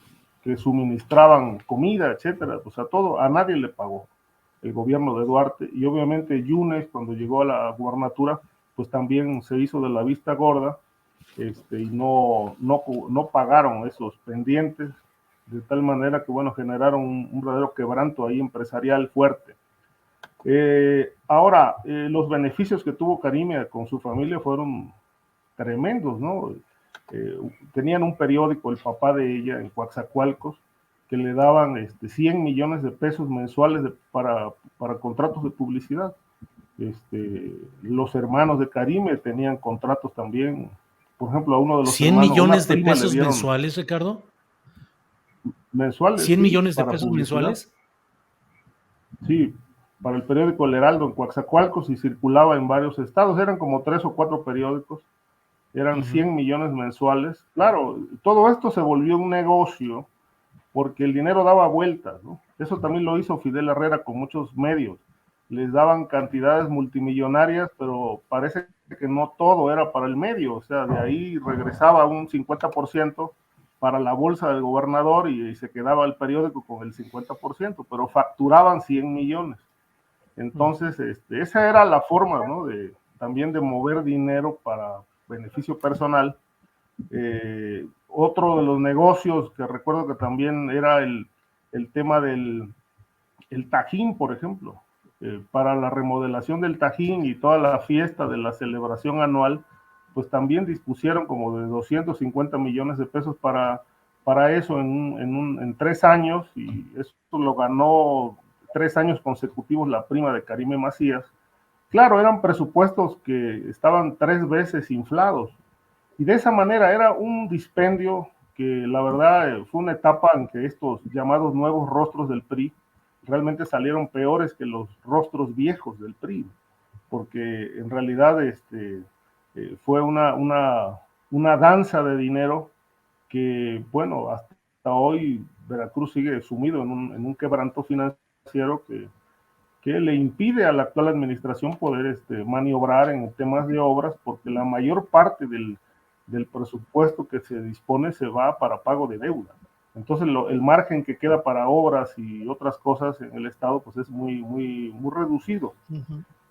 que suministraban comida, etcétera. O sea, a nadie le pagó el gobierno de Duarte. Y obviamente Yunes, cuando llegó a la gubernatura, pues también se hizo de la vista gorda, y no pagaron esos pendientes, de tal manera que, bueno, generaron un verdadero quebranto ahí empresarial fuerte. Ahora, los beneficios que tuvo Karime con su familia fueron tremendos, ¿no? Tenían un periódico, el papá de ella, en Coatzacoalcos, que le daban 100 millones de pesos mensuales para contratos de publicidad. Los hermanos de Karime tenían contratos también. Por ejemplo, a uno de los 100 hermanos, millones de le pesos dieron mensuales, Ricardo. mensuales, 100 sí, millones de para pesos publicidad. mensuales. Sí, para el periódico El Heraldo en Coatzacoalcos, y circulaba en varios estados. Eran como 3 o 4 periódicos. Eran 100 millones mensuales. Claro, todo esto se volvió un negocio porque el dinero daba vueltas, ¿no? Eso también lo hizo Fidel Herrera con muchos medios. Les daban cantidades multimillonarias, pero parece que no todo era para el medio. O sea, de ahí regresaba un 50% para la bolsa del gobernador y se quedaba el periódico con el 50%, pero facturaban 100 millones. Entonces, esa era la forma, ¿no?, también de mover dinero para beneficio personal. Otro de los negocios que recuerdo que también era el tema del Tajín, por ejemplo. Para la remodelación del Tajín y toda la fiesta de la celebración anual, pues también dispusieron como de 250 millones de pesos para eso en 3 años, y eso lo ganó 3 años consecutivos la prima de Karime Macías. Claro, eran presupuestos que estaban 3 veces inflados, y de esa manera era un dispendio que, la verdad, fue una etapa en que estos llamados nuevos rostros del PRI realmente salieron peores que los rostros viejos del PRI, porque en realidad fue una danza de dinero que, bueno, hasta hoy Veracruz sigue sumido en un quebranto financiero que le impide a la actual administración poder maniobrar en temas de obras, porque la mayor parte del presupuesto que se dispone se va para pago de deuda. Entonces el margen que queda para obras y otras cosas en el Estado pues es muy, muy, muy reducido.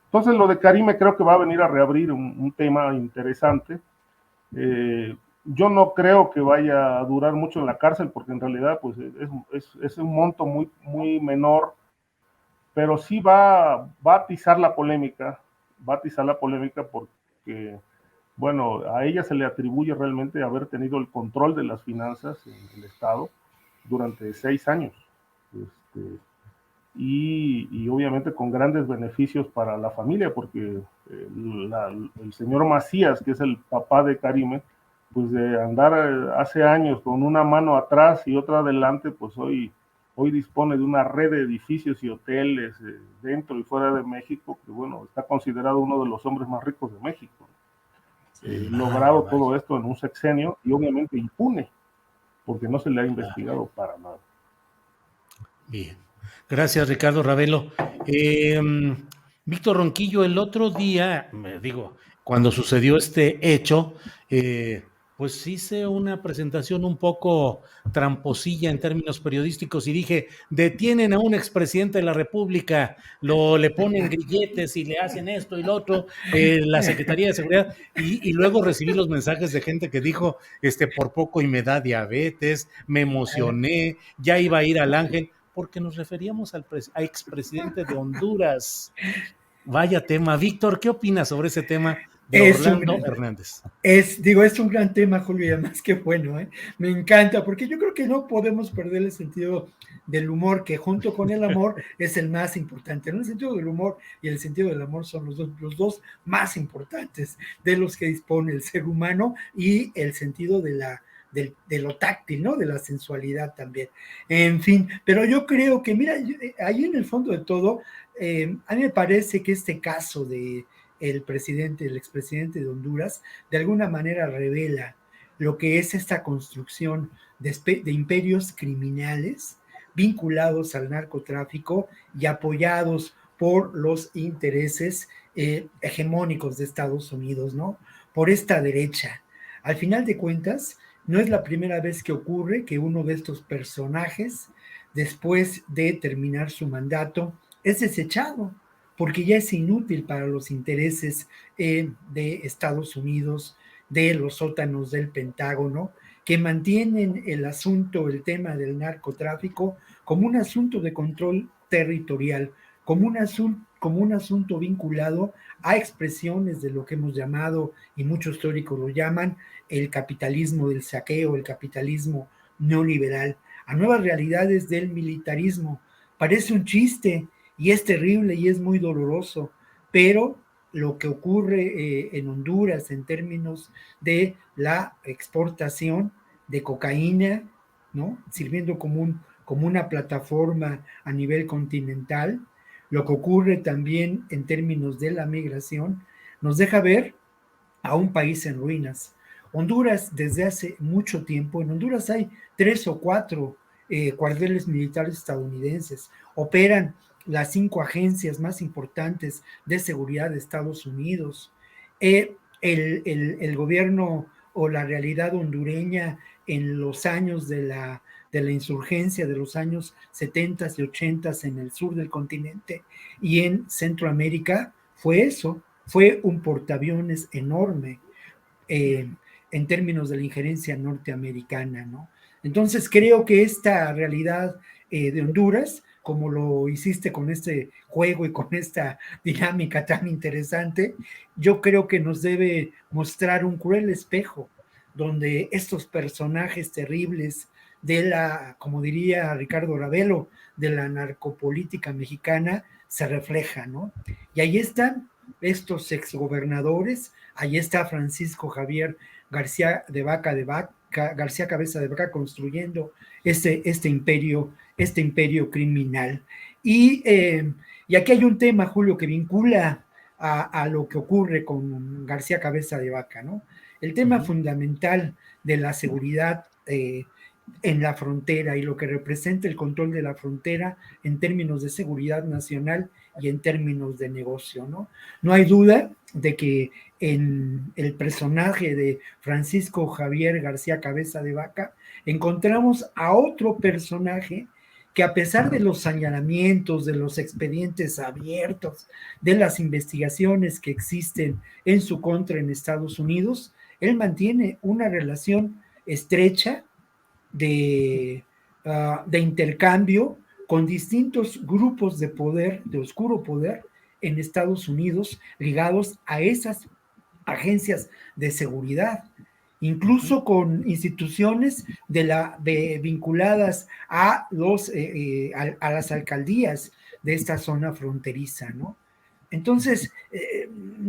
Entonces lo de Karime creo que va a venir a reabrir un tema interesante. Yo no creo que vaya a durar mucho en la cárcel, porque en realidad pues es un monto muy, muy menor, pero sí va a atizar la polémica, porque, bueno, a ella se le atribuye realmente haber tenido el control de las finanzas en el Estado durante 6 años. y obviamente con grandes beneficios para la familia, porque el señor Macías, que es el papá de Karime, pues de andar hace años con una mano atrás y otra adelante, pues hoy dispone de una red de edificios y hoteles dentro y fuera de México, que bueno, está considerado uno de los hombres más ricos de México. Logrado todo esto en un sexenio y obviamente impune, porque no se le ha investigado para nada. Bien. Gracias, Ricardo Ravelo. Víctor Ronquillo, el otro día, cuando sucedió este hecho, pues hice una presentación un poco tramposilla en términos periodísticos y dije, detienen a un expresidente de la República, le ponen grilletes y le hacen esto y lo otro, la Secretaría de Seguridad, y luego recibí los mensajes de gente que dijo, por poco y me da diabetes, me emocioné, ya iba a ir al Ángel, porque nos referíamos al expresidente de Honduras. Vaya tema. Víctor, ¿qué opinas sobre ese tema de Orlando Hernández? Es un gran tema, Julio, y además qué bueno, me encanta, porque yo creo que no podemos perder el sentido del humor, que junto con el amor es el más importante, ¿no? El sentido del humor y el sentido del amor son los dos más importantes de los que dispone el ser humano, y el sentido de lo táctil, ¿no? De la sensualidad también. En fin, pero yo creo que, mira, ahí en el fondo de todo, a mí me parece que este caso de el expresidente de Honduras, de alguna manera revela lo que es esta construcción de imperios criminales vinculados al narcotráfico y apoyados por los intereses hegemónicos de Estados Unidos, ¿no? Por esta derecha. Al final de cuentas, no es la primera vez que ocurre que uno de estos personajes, después de terminar su mandato, es desechado, porque ya es inútil para los intereses de Estados Unidos, de los sótanos del Pentágono, que mantienen el tema del narcotráfico como un asunto de control territorial, como un asunto vinculado a expresiones de lo que hemos llamado, y muchos teóricos lo llaman, el capitalismo del saqueo, el capitalismo neoliberal, a nuevas realidades del militarismo. Parece un chiste, y es terrible y es muy doloroso, pero lo que ocurre en Honduras en términos de la exportación de cocaína, ¿no? Sirviendo como una plataforma a nivel continental, lo que ocurre también en términos de la migración, nos deja ver a un país en ruinas. Honduras, desde hace mucho tiempo, en Honduras hay 3 o 4 cuarteles militares estadounidenses, operan las 5 agencias más importantes de seguridad de Estados Unidos. El gobierno o la realidad hondureña en los años de la insurgencia de los años 70 y 80 en el sur del continente y en Centroamérica fue eso, fue un portaaviones enorme en términos de la injerencia norteamericana, ¿no? Entonces creo que esta realidad de Honduras, como lo hiciste con este juego y con esta dinámica tan interesante, yo creo que nos debe mostrar un cruel espejo donde estos personajes terribles de la, como diría Ricardo Ravelo, de la narcopolítica mexicana se reflejan, ¿no? Y ahí están estos exgobernadores, ahí está Francisco Javier García García Cabeza de Vaca construyendo este imperio criminal. Y aquí hay un tema, Julio, que vincula a lo que ocurre con García Cabeza de Vaca, ¿no? El tema fundamental de la seguridad en la frontera y lo que representa el control de la frontera en términos de seguridad nacional y en términos de negocio, ¿no? No hay duda de que en el personaje de Francisco Javier García Cabeza de Vaca encontramos a otro personaje que, a pesar de los señalamientos, de los expedientes abiertos, de las investigaciones que existen en su contra en Estados Unidos, él mantiene una relación estrecha de intercambio con distintos grupos de poder, de oscuro poder, en Estados Unidos, ligados a esas agencias de seguridad, incluso con instituciones vinculadas a las alcaldías. de esta zona fronteriza, ¿no? Entonces,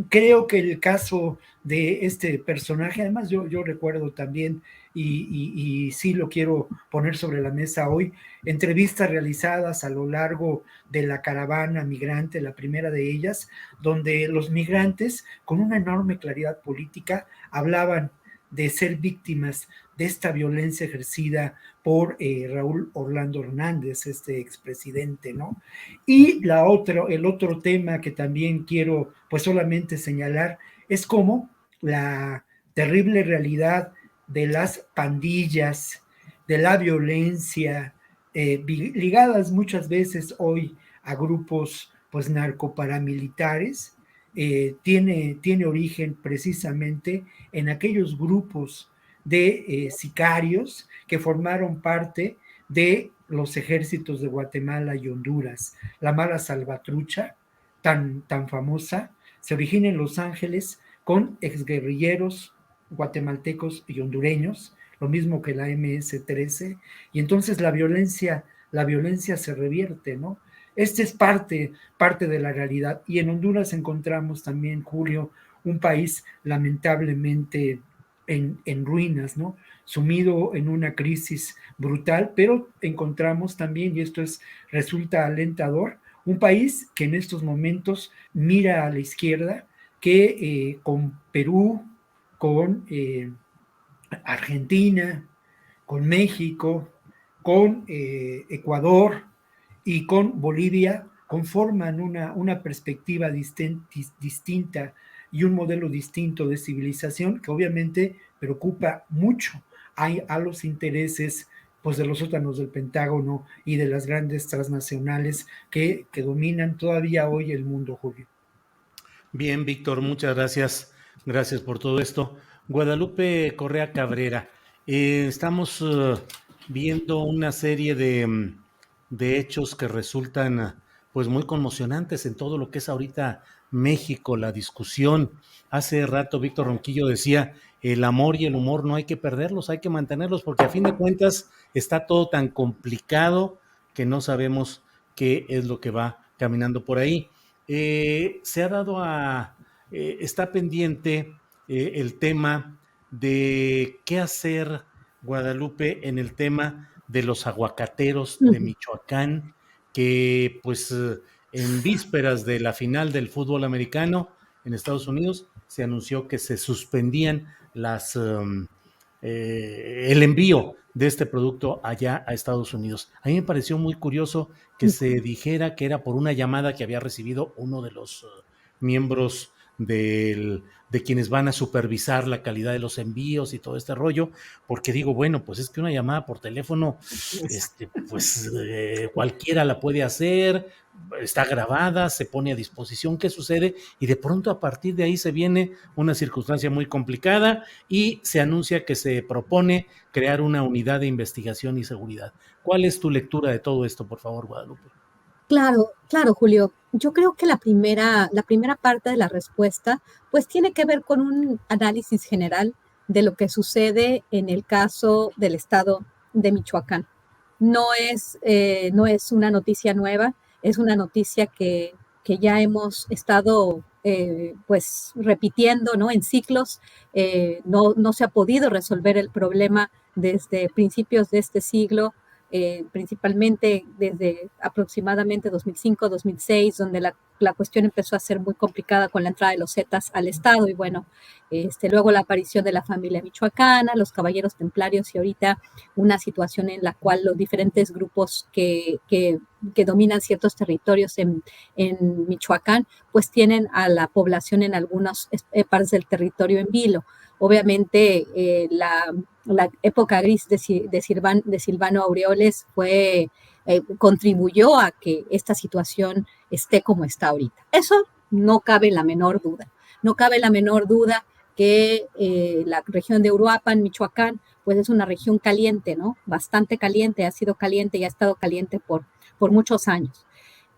creo que el caso de este personaje, además yo recuerdo también, y sí lo quiero poner sobre la mesa hoy, entrevistas realizadas a lo largo de la caravana migrante, la primera de ellas, donde los migrantes, con una enorme claridad política, hablaban de ser víctimas de esta violencia ejercida por Raúl Orlando Hernández, este expresidente, ¿no? Y el otro tema que también quiero pues solamente señalar es cómo la terrible realidad de las pandillas, de la violencia, ligadas muchas veces hoy a grupos pues narcoparamilitares, tiene origen precisamente en aquellos grupos de sicarios que formaron parte de los ejércitos de Guatemala y Honduras. La mala salvatrucha, tan famosa, se origina en Los Ángeles con exguerrilleros guatemaltecos y hondureños, lo mismo que la MS-13, y entonces la violencia se revierte, ¿no? Este es parte de la realidad. Y en Honduras encontramos también, Julio, un país lamentablemente en ruinas, ¿no? Sumido en una crisis brutal, pero encontramos también, y esto resulta alentador, un país que en estos momentos mira a la izquierda, que con Perú, con Argentina, con México, con Ecuador y con Bolivia conforman una perspectiva distinta y un modelo distinto de civilización que obviamente preocupa mucho a los intereses pues, de los sótanos del Pentágono y de las grandes transnacionales que dominan todavía hoy el mundo, Julio. Bien, Víctor, muchas gracias. Gracias por todo esto. Guadalupe Correa Cabrera, estamos viendo una serie de hechos que resultan pues muy conmocionantes en todo lo que es ahorita México, la discusión. Hace rato Víctor Ronquillo decía, el amor y el humor no hay que perderlos, hay que mantenerlos, porque a fin de cuentas está todo tan complicado que no sabemos qué es lo que va caminando por ahí. Se ha dado está pendiente el tema de qué hacer, Guadalupe, en el tema de los aguacateros de Michoacán, que pues en vísperas de la final del fútbol americano en Estados Unidos se anunció que se suspendían el envío de este producto allá a Estados Unidos. A mí me pareció muy curioso que se dijera que era por una llamada que había recibido uno de los miembros de quienes van a supervisar la calidad de los envíos y todo este rollo, porque digo, bueno, pues es que una llamada por teléfono, cualquiera la puede hacer, está grabada, se pone a disposición, ¿qué sucede? Y de pronto a partir de ahí se viene una circunstancia muy complicada y se anuncia que se propone crear una unidad de investigación y seguridad. ¿Cuál es tu lectura de todo esto, por favor, Guadalupe? Claro, Julio. Yo creo que la primera parte de la respuesta, pues tiene que ver con un análisis general de lo que sucede en el caso del estado de Michoacán. No es una noticia nueva, es una noticia que ya hemos estado pues repitiendo, ¿no? En ciclos. No se ha podido resolver el problema desde principios de este siglo. Principalmente desde aproximadamente 2005-2006, donde la cuestión empezó a ser muy complicada con la entrada de los Zetas al Estado y bueno, luego la aparición de la familia michoacana, los caballeros templarios y ahorita una situación en la cual los diferentes grupos que dominan ciertos territorios en Michoacán, pues tienen a la población en algunas partes del territorio en vilo. Obviamente la época gris de Silvano Aureoles contribuyó a que esta situación esté como está ahorita. Eso no cabe la menor duda. No cabe la menor duda que la región de Uruapan, Michoacán, pues es una región caliente, ¿no? Bastante caliente, ha sido caliente y ha estado caliente por muchos años.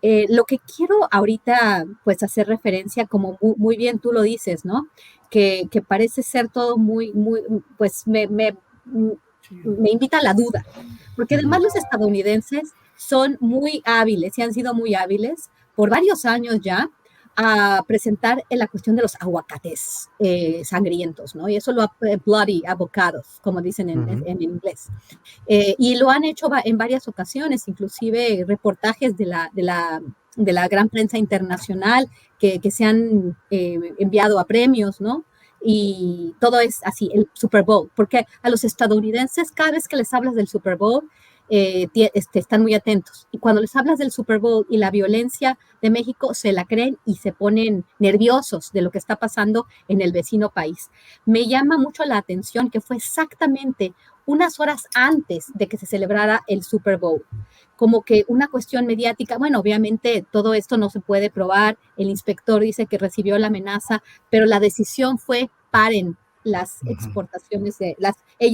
Lo que quiero ahorita, pues, hacer referencia, como muy bien tú lo dices, ¿no? Que parece ser todo muy, pues, me invita a la duda. Porque además los estadounidenses son muy hábiles y han sido muy hábiles por varios años ya a presentar en la cuestión de los aguacates sangrientos, ¿no? Y eso bloody avocados, como dicen en inglés. Y lo han hecho en varias ocasiones, inclusive reportajes de la gran prensa internacional que se han enviado a premios, ¿no? Y todo es así, el Super Bowl, porque a los estadounidenses cada vez que les hablas del Super Bowl, están muy atentos. Y cuando les hablas del Super Bowl y la violencia de México, se la creen y se ponen nerviosos de lo que está pasando en el vecino país. Me llama mucho la atención que fue exactamente unas horas antes de que se celebrara el Super Bowl, como que una cuestión mediática. Bueno, obviamente todo esto no se puede probar, el inspector dice que recibió la amenaza, pero la decisión fue paren las exportaciones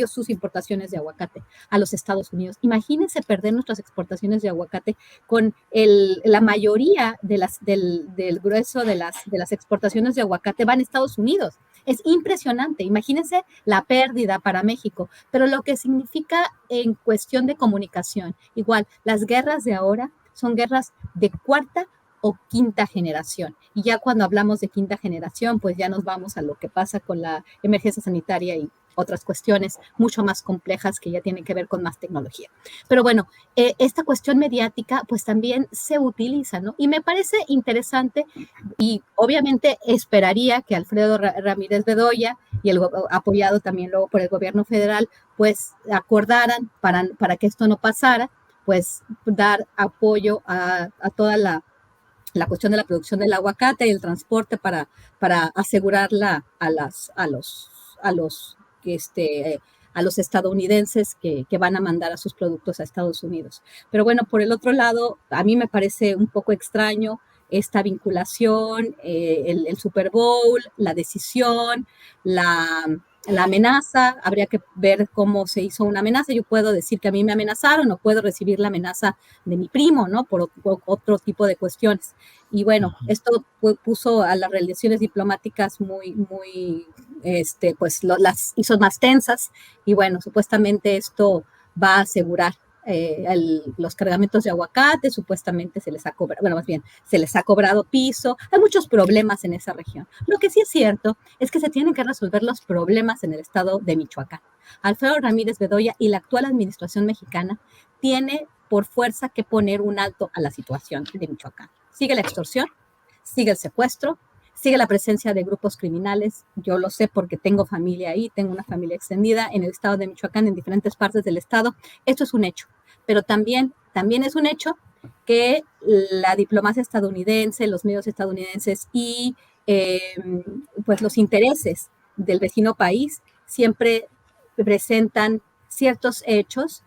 sus importaciones de aguacate a los Estados Unidos. Imagínense perder nuestras exportaciones de aguacate con la mayoría del grueso de las exportaciones de aguacate van a Estados Unidos. Es impresionante. Imagínense la pérdida para México, pero lo que significa en cuestión de comunicación. Igual, las guerras de ahora son guerras de cuarta o quinta generación. Y ya cuando hablamos de quinta generación, pues ya nos vamos a lo que pasa con la emergencia sanitaria y otras cuestiones mucho más complejas que ya tienen que ver con más tecnología. Pero bueno, esta cuestión mediática pues también se utiliza, ¿no? Y me parece interesante y obviamente esperaría que Alfredo Ramírez Bedoya y apoyado también luego por el gobierno federal, pues acordaran para que esto no pasara, pues dar apoyo a toda la cuestión de la producción del aguacate y el transporte para asegurarla a los estadounidenses que van a mandar a sus productos a Estados Unidos. Pero bueno, por el otro lado, a mí me parece un poco extraño esta vinculación, el Super Bowl, la decisión, la amenaza. Habría que ver cómo se hizo una amenaza. Yo puedo decir que a mí me amenazaron, o puedo recibir la amenaza de mi primo, ¿no? Por otro tipo de cuestiones. Y bueno, esto puso a las relaciones diplomáticas pues las hizo más tensas. Y bueno, supuestamente esto va a asegurar los cargamentos de aguacate. Supuestamente se les ha cobrado piso. Hay muchos problemas en esa región. Lo que sí es cierto es que se tienen que resolver los problemas en el estado de Michoacán. Alfredo Ramírez Bedoya y la actual administración mexicana tiene por fuerza que poner un alto a la situación de Michoacán. Sigue la extorsión, sigue el secuestro, sigue la presencia de grupos criminales. Yo lo sé porque tengo familia ahí, tengo una familia extendida en el estado de Michoacán, en diferentes partes del estado. Esto es un hecho, pero también es un hecho que la diplomacia estadounidense, los medios estadounidenses y pues los intereses del vecino país siempre presentan ciertos hechos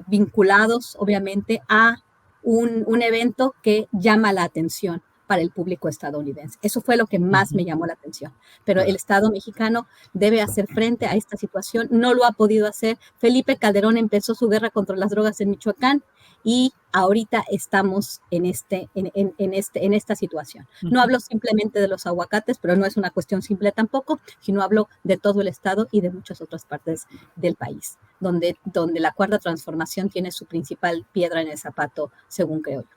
vinculados obviamente a un evento que llama la atención para el público estadounidense. Eso fue lo que más me llamó la atención. Pero el Estado mexicano debe hacer frente a esta situación. No lo ha podido hacer. Felipe Calderón empezó su guerra contra las drogas en Michoacán y ahorita estamos en esta situación. No hablo simplemente de los aguacates, pero no es una cuestión simple tampoco, sino hablo de todo el Estado y de muchas otras partes del país, donde la cuarta transformación tiene su principal piedra en el zapato, según creo yo.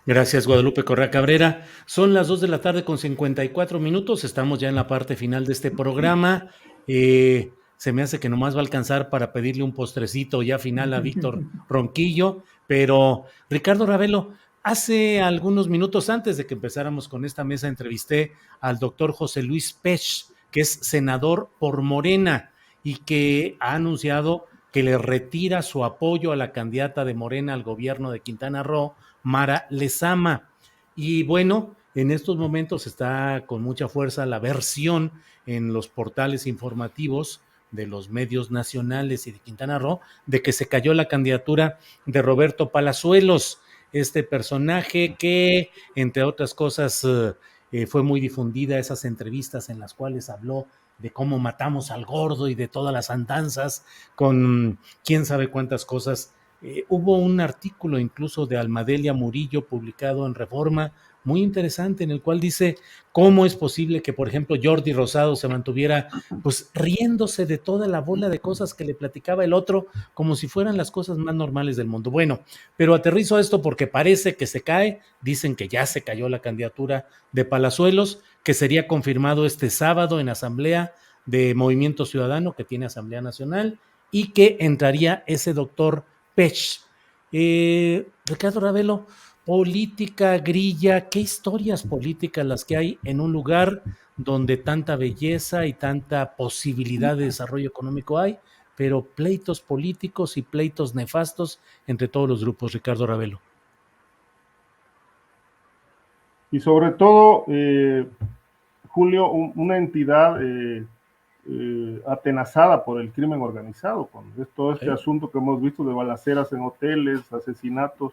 Gracias, Guadalupe Correa Cabrera. Son las 2:54 p.m. Estamos ya en la parte final de este programa. Se me hace que nomás va a alcanzar para pedirle un postrecito ya final a Víctor Ronquillo, pero Ricardo Ravelo, hace algunos minutos antes de que empezáramos con esta mesa, entrevisté al doctor José Luis Pech, que es senador por Morena y que ha anunciado que le retira su apoyo a la candidata de Morena al gobierno de Quintana Roo, Mara Lezama. Y bueno, en estos momentos está con mucha fuerza la versión en los portales informativos de los medios nacionales y de Quintana Roo de que se cayó la candidatura de Roberto Palazuelos, este personaje que, entre otras cosas, fue muy difundida, esas entrevistas en las cuales habló de cómo matamos al gordo y de todas las andanzas con quién sabe cuántas cosas Hubo un artículo incluso de Almadelia Murillo publicado en Reforma, muy interesante, en el cual dice cómo es posible que, por ejemplo, Jordi Rosado se mantuviera pues riéndose de toda la bola de cosas que le platicaba el otro como si fueran las cosas más normales del mundo. Bueno, pero aterrizo esto porque parece que se cae, dicen que ya se cayó la candidatura de Palazuelos, que sería confirmado este sábado en asamblea de Movimiento Ciudadano, que tiene Asamblea Nacional, y que entraría ese doctor Pech. Ricardo Ravelo, política, grilla, ¿qué historias políticas las que hay en un lugar donde tanta belleza y tanta posibilidad de desarrollo económico hay, pero pleitos políticos y pleitos nefastos entre todos los grupos, Ricardo Ravelo? Y sobre todo, Julio, una entidad atenazada por el crimen organizado, con todo este asunto que hemos visto de balaceras en hoteles, asesinatos.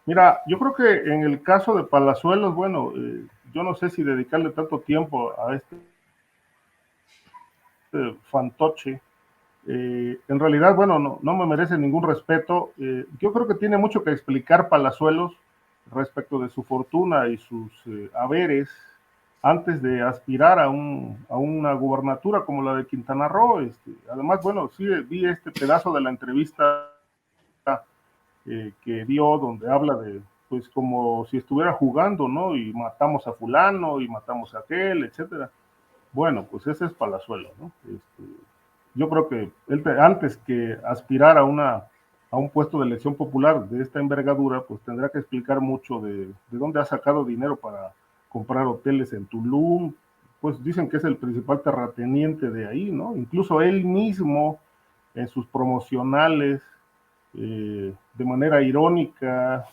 Mira, yo creo que en el caso de Palazuelos, bueno, yo no sé si dedicarle tanto tiempo a este fantoche. En realidad, bueno, no me merece ningún respeto. Yo creo que tiene mucho que explicar Palazuelos respecto de su fortuna y sus haberes antes de aspirar a una gubernatura como la de Quintana Roo. Además, bueno, sí vi este pedazo de la entrevista que dio donde habla de, pues, como si estuviera jugando, ¿no? Y matamos a fulano y matamos a aquel, etcétera. Bueno, pues ese es Palazuelos, ¿no? Yo creo que él, antes que aspirar a un puesto de elección popular de esta envergadura, pues tendrá que explicar mucho de dónde ha sacado dinero para comprar hoteles en Tulum. Pues dicen que es el principal terrateniente de ahí, ¿no? Incluso él mismo en sus promocionales, de manera irónica,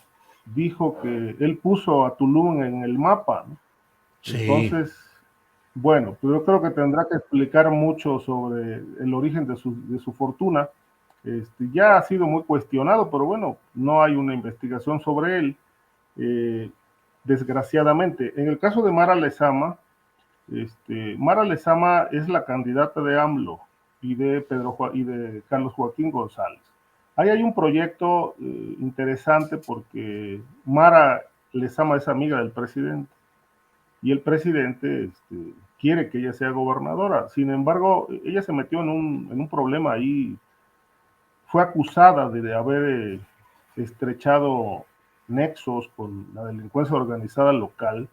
dijo que él puso a Tulum en el mapa, ¿no? Sí. Entonces, bueno, pues yo creo que tendrá que explicar mucho sobre el origen de su fortuna. Ya ha sido muy cuestionado, pero bueno, no hay una investigación sobre él, desgraciadamente. En el caso de Mara Lezama, Mara Lezama es la candidata de AMLO y de Carlos Joaquín González. Ahí hay un proyecto interesante porque Mara Lezama es amiga del presidente y el presidente quiere que ella sea gobernadora. Sin embargo, ella se metió en un problema ahí. Fue acusada de haber estrechado nexos con la delincuencia organizada local,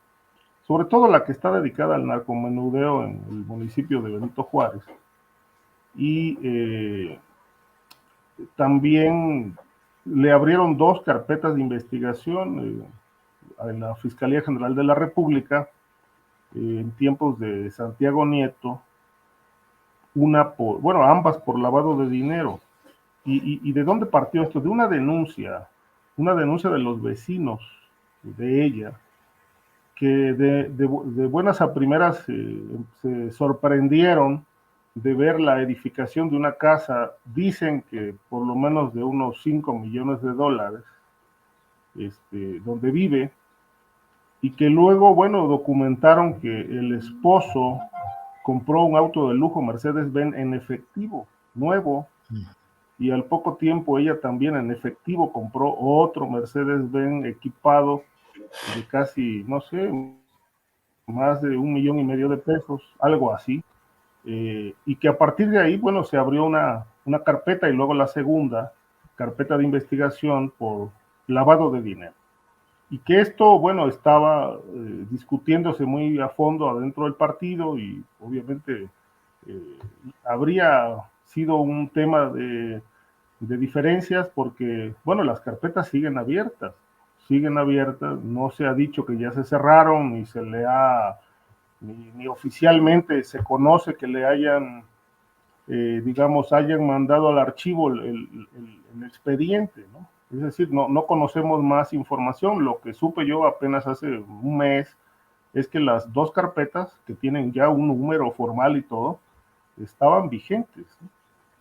sobre todo la que está dedicada al narcomenudeo en el municipio de Benito Juárez. Y también le abrieron 2 carpetas de investigación en la Fiscalía General de la República en tiempos de Santiago Nieto, ambas por lavado de dinero. ¿Y de dónde partió esto? De una denuncia de los vecinos de ella, que de buenas a primeras se sorprendieron de ver la edificación de una casa, dicen que por lo menos de unos $5 millones, donde vive, y que luego, bueno, documentaron que el esposo compró un auto de lujo Mercedes-Benz en efectivo, nuevo, y al poco tiempo ella también en efectivo compró otro Mercedes-Benz equipado de casi, no sé, más de $1,5 millones, algo así, y que a partir de ahí, bueno, se abrió una carpeta y luego la segunda carpeta de investigación por lavado de dinero. Y que esto, bueno, estaba discutiéndose muy a fondo adentro del partido y obviamente habría sido un tema de diferencias porque, bueno, las carpetas siguen abiertas, no se ha dicho que ya se cerraron, ni oficialmente se conoce que le hayan, digamos, hayan mandado al archivo el expediente, ¿no? Es decir, no conocemos más información. Lo que supe yo apenas hace un mes es que las 2 carpetas, que tienen ya un número formal y todo, estaban vigentes, ¿no?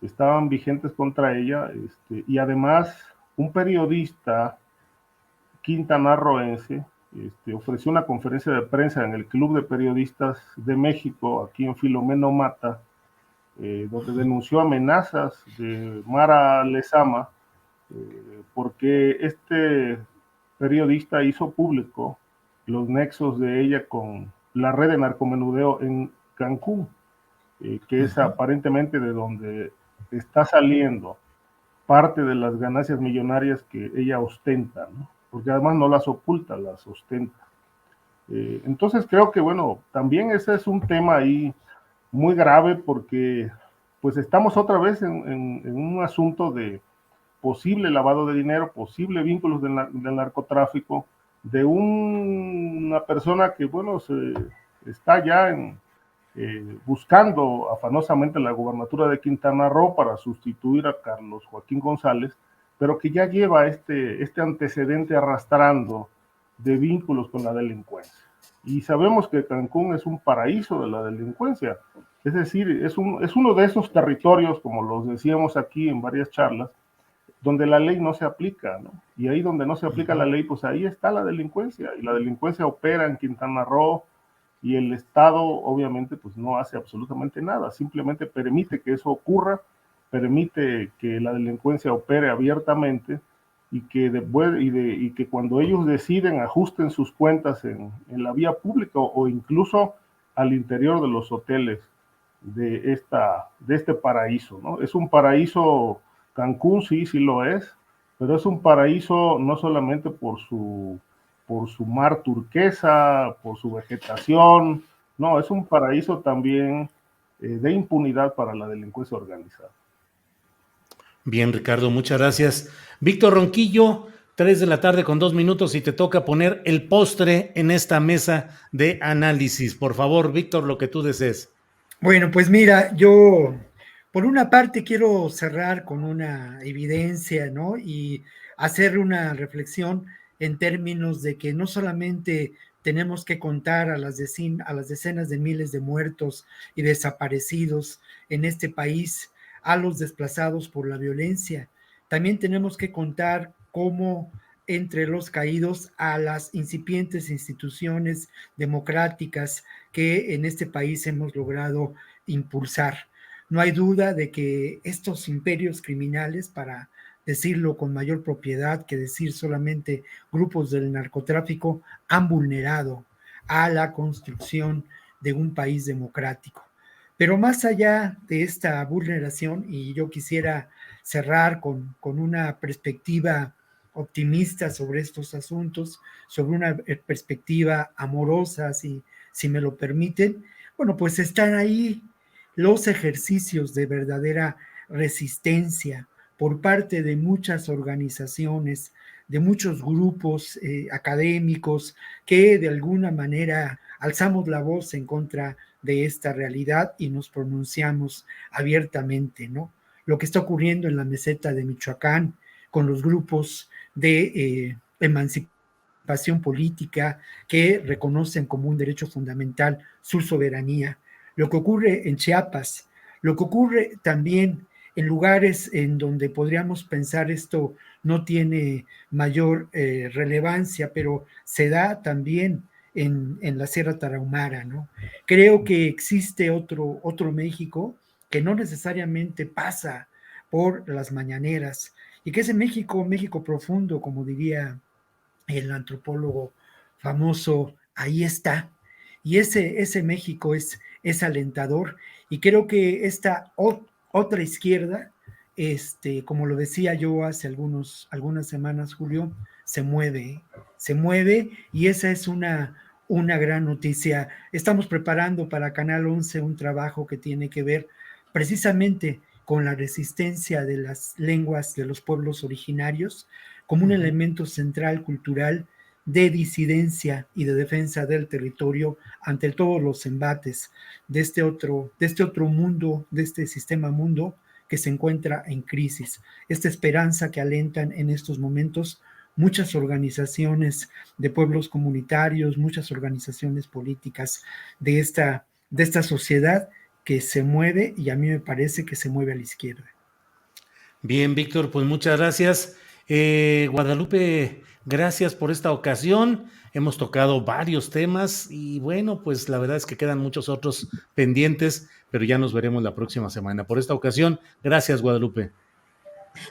Estaban vigentes contra ella, y además un periodista quintanarroense ofreció una conferencia de prensa en el Club de Periodistas de México, aquí en Filomeno Mata, donde denunció amenazas de Mara Lezama porque este periodista hizo público los nexos de ella con la red de narcomenudeo en Cancún, que es aparentemente de donde está saliendo parte de las ganancias millonarias que ella ostenta, ¿no? Porque además no las oculta, las ostenta. Entonces creo que, bueno, también ese es un tema ahí muy grave porque pues estamos otra vez en un asunto de posible lavado de dinero, posible vínculos del narcotráfico, de una persona que, bueno, está ya buscando afanosamente la gubernatura de Quintana Roo para sustituir a Carlos Joaquín González, pero que ya lleva este antecedente arrastrando de vínculos con la delincuencia. Y sabemos que Cancún es un paraíso de la delincuencia, es decir, es uno de esos territorios, como los decíamos aquí en varias charlas, donde la ley no se aplica, ¿no? Y ahí donde no se aplica la ley, pues ahí está la delincuencia, y la delincuencia opera en Quintana Roo, y el Estado obviamente pues no hace absolutamente nada, simplemente permite que eso ocurra, permite que la delincuencia opere abiertamente, y que cuando ellos deciden ajusten sus cuentas en la vía pública o incluso al interior de los hoteles de este paraíso, ¿no? Es un paraíso. Cancún sí lo es, pero es un paraíso no solamente por su mar turquesa, por su vegetación, no, es un paraíso también de impunidad para la delincuencia organizada. Bien, Ricardo, muchas gracias. Víctor Ronquillo, 3:02 y te toca poner el postre en esta mesa de análisis. Por favor, Víctor, lo que tú desees. Bueno, pues mira, yo por una parte quiero cerrar con una evidencia, ¿no? Y hacer una reflexión en términos de que no solamente tenemos que contar a las decenas de miles de muertos y desaparecidos en este país, a los desplazados por la violencia, también tenemos que contar cómo entre los caídos a las incipientes instituciones democráticas que en este país hemos logrado impulsar. No hay duda de que estos imperios criminales, para decirlo con mayor propiedad que decir solamente grupos del narcotráfico, han vulnerado a la construcción de un país democrático. Pero más allá de esta vulneración, y yo quisiera cerrar con una perspectiva optimista sobre estos asuntos, sobre una perspectiva amorosa, si me lo permiten, bueno, pues están ahí los ejercicios de verdadera resistencia por parte de muchas organizaciones, de muchos grupos académicos que de alguna manera alzamos la voz en contra de esta realidad y nos pronunciamos abiertamente, ¿no? Lo que está ocurriendo en la meseta de Michoacán con los grupos de emancipación política que reconocen como un derecho fundamental su soberanía, lo que ocurre en Chiapas, lo que ocurre también en lugares en donde podríamos pensar esto no tiene mayor relevancia, pero se da también en la Sierra Tarahumara, ¿no? Creo que existe otro México que no necesariamente pasa por las mañaneras, y que ese México profundo, como diría el antropólogo famoso, ahí está. Y ese México es alentador, y creo que esta otra izquierda, como lo decía yo hace algunas semanas, Julio, se mueve, y esa es una gran noticia. Estamos preparando para Canal 11 un trabajo que tiene que ver precisamente con la resistencia de las lenguas de los pueblos originarios como un elemento central cultural de disidencia y de defensa del territorio ante todos los embates de este otro mundo, de este sistema mundo que se encuentra en crisis. Esta esperanza que alentan en estos momentos muchas organizaciones de pueblos comunitarios, muchas organizaciones políticas de esta sociedad que se mueve, y a mí me parece que se mueve a la izquierda. Bien, Víctor, pues muchas gracias. Guadalupe, gracias por esta ocasión. Hemos tocado varios temas y bueno, pues la verdad es que quedan muchos otros pendientes, pero ya nos veremos la próxima semana. Por esta ocasión, gracias, Guadalupe.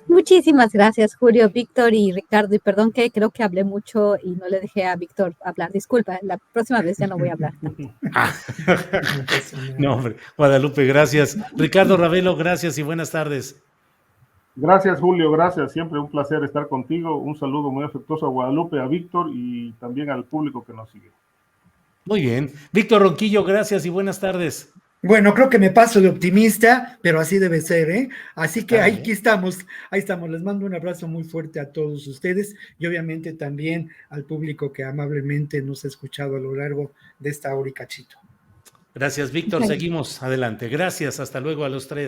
Muchísimas gracias, Julio, Víctor y Ricardo. Y perdón que creo que hablé mucho y no le dejé a Víctor hablar. Disculpa, la próxima vez ya no voy a hablar tanto. No, hombre, Guadalupe, gracias. Ricardo Ravelo, gracias y buenas tardes. Gracias, Julio, gracias. Siempre un placer estar contigo. Un saludo muy afectuoso a Guadalupe, a Víctor y también al público que nos sigue. Muy bien. Víctor Ronquillo, gracias y buenas tardes. Bueno, creo que me paso de optimista, pero así debe ser, ¿eh? Así que aquí estamos, ahí estamos. Les mando un abrazo muy fuerte a todos ustedes y obviamente también al público que amablemente nos ha escuchado a lo largo de esta hora y cachito. Gracias, Víctor. Seguimos adelante. Gracias. Hasta luego a los tres.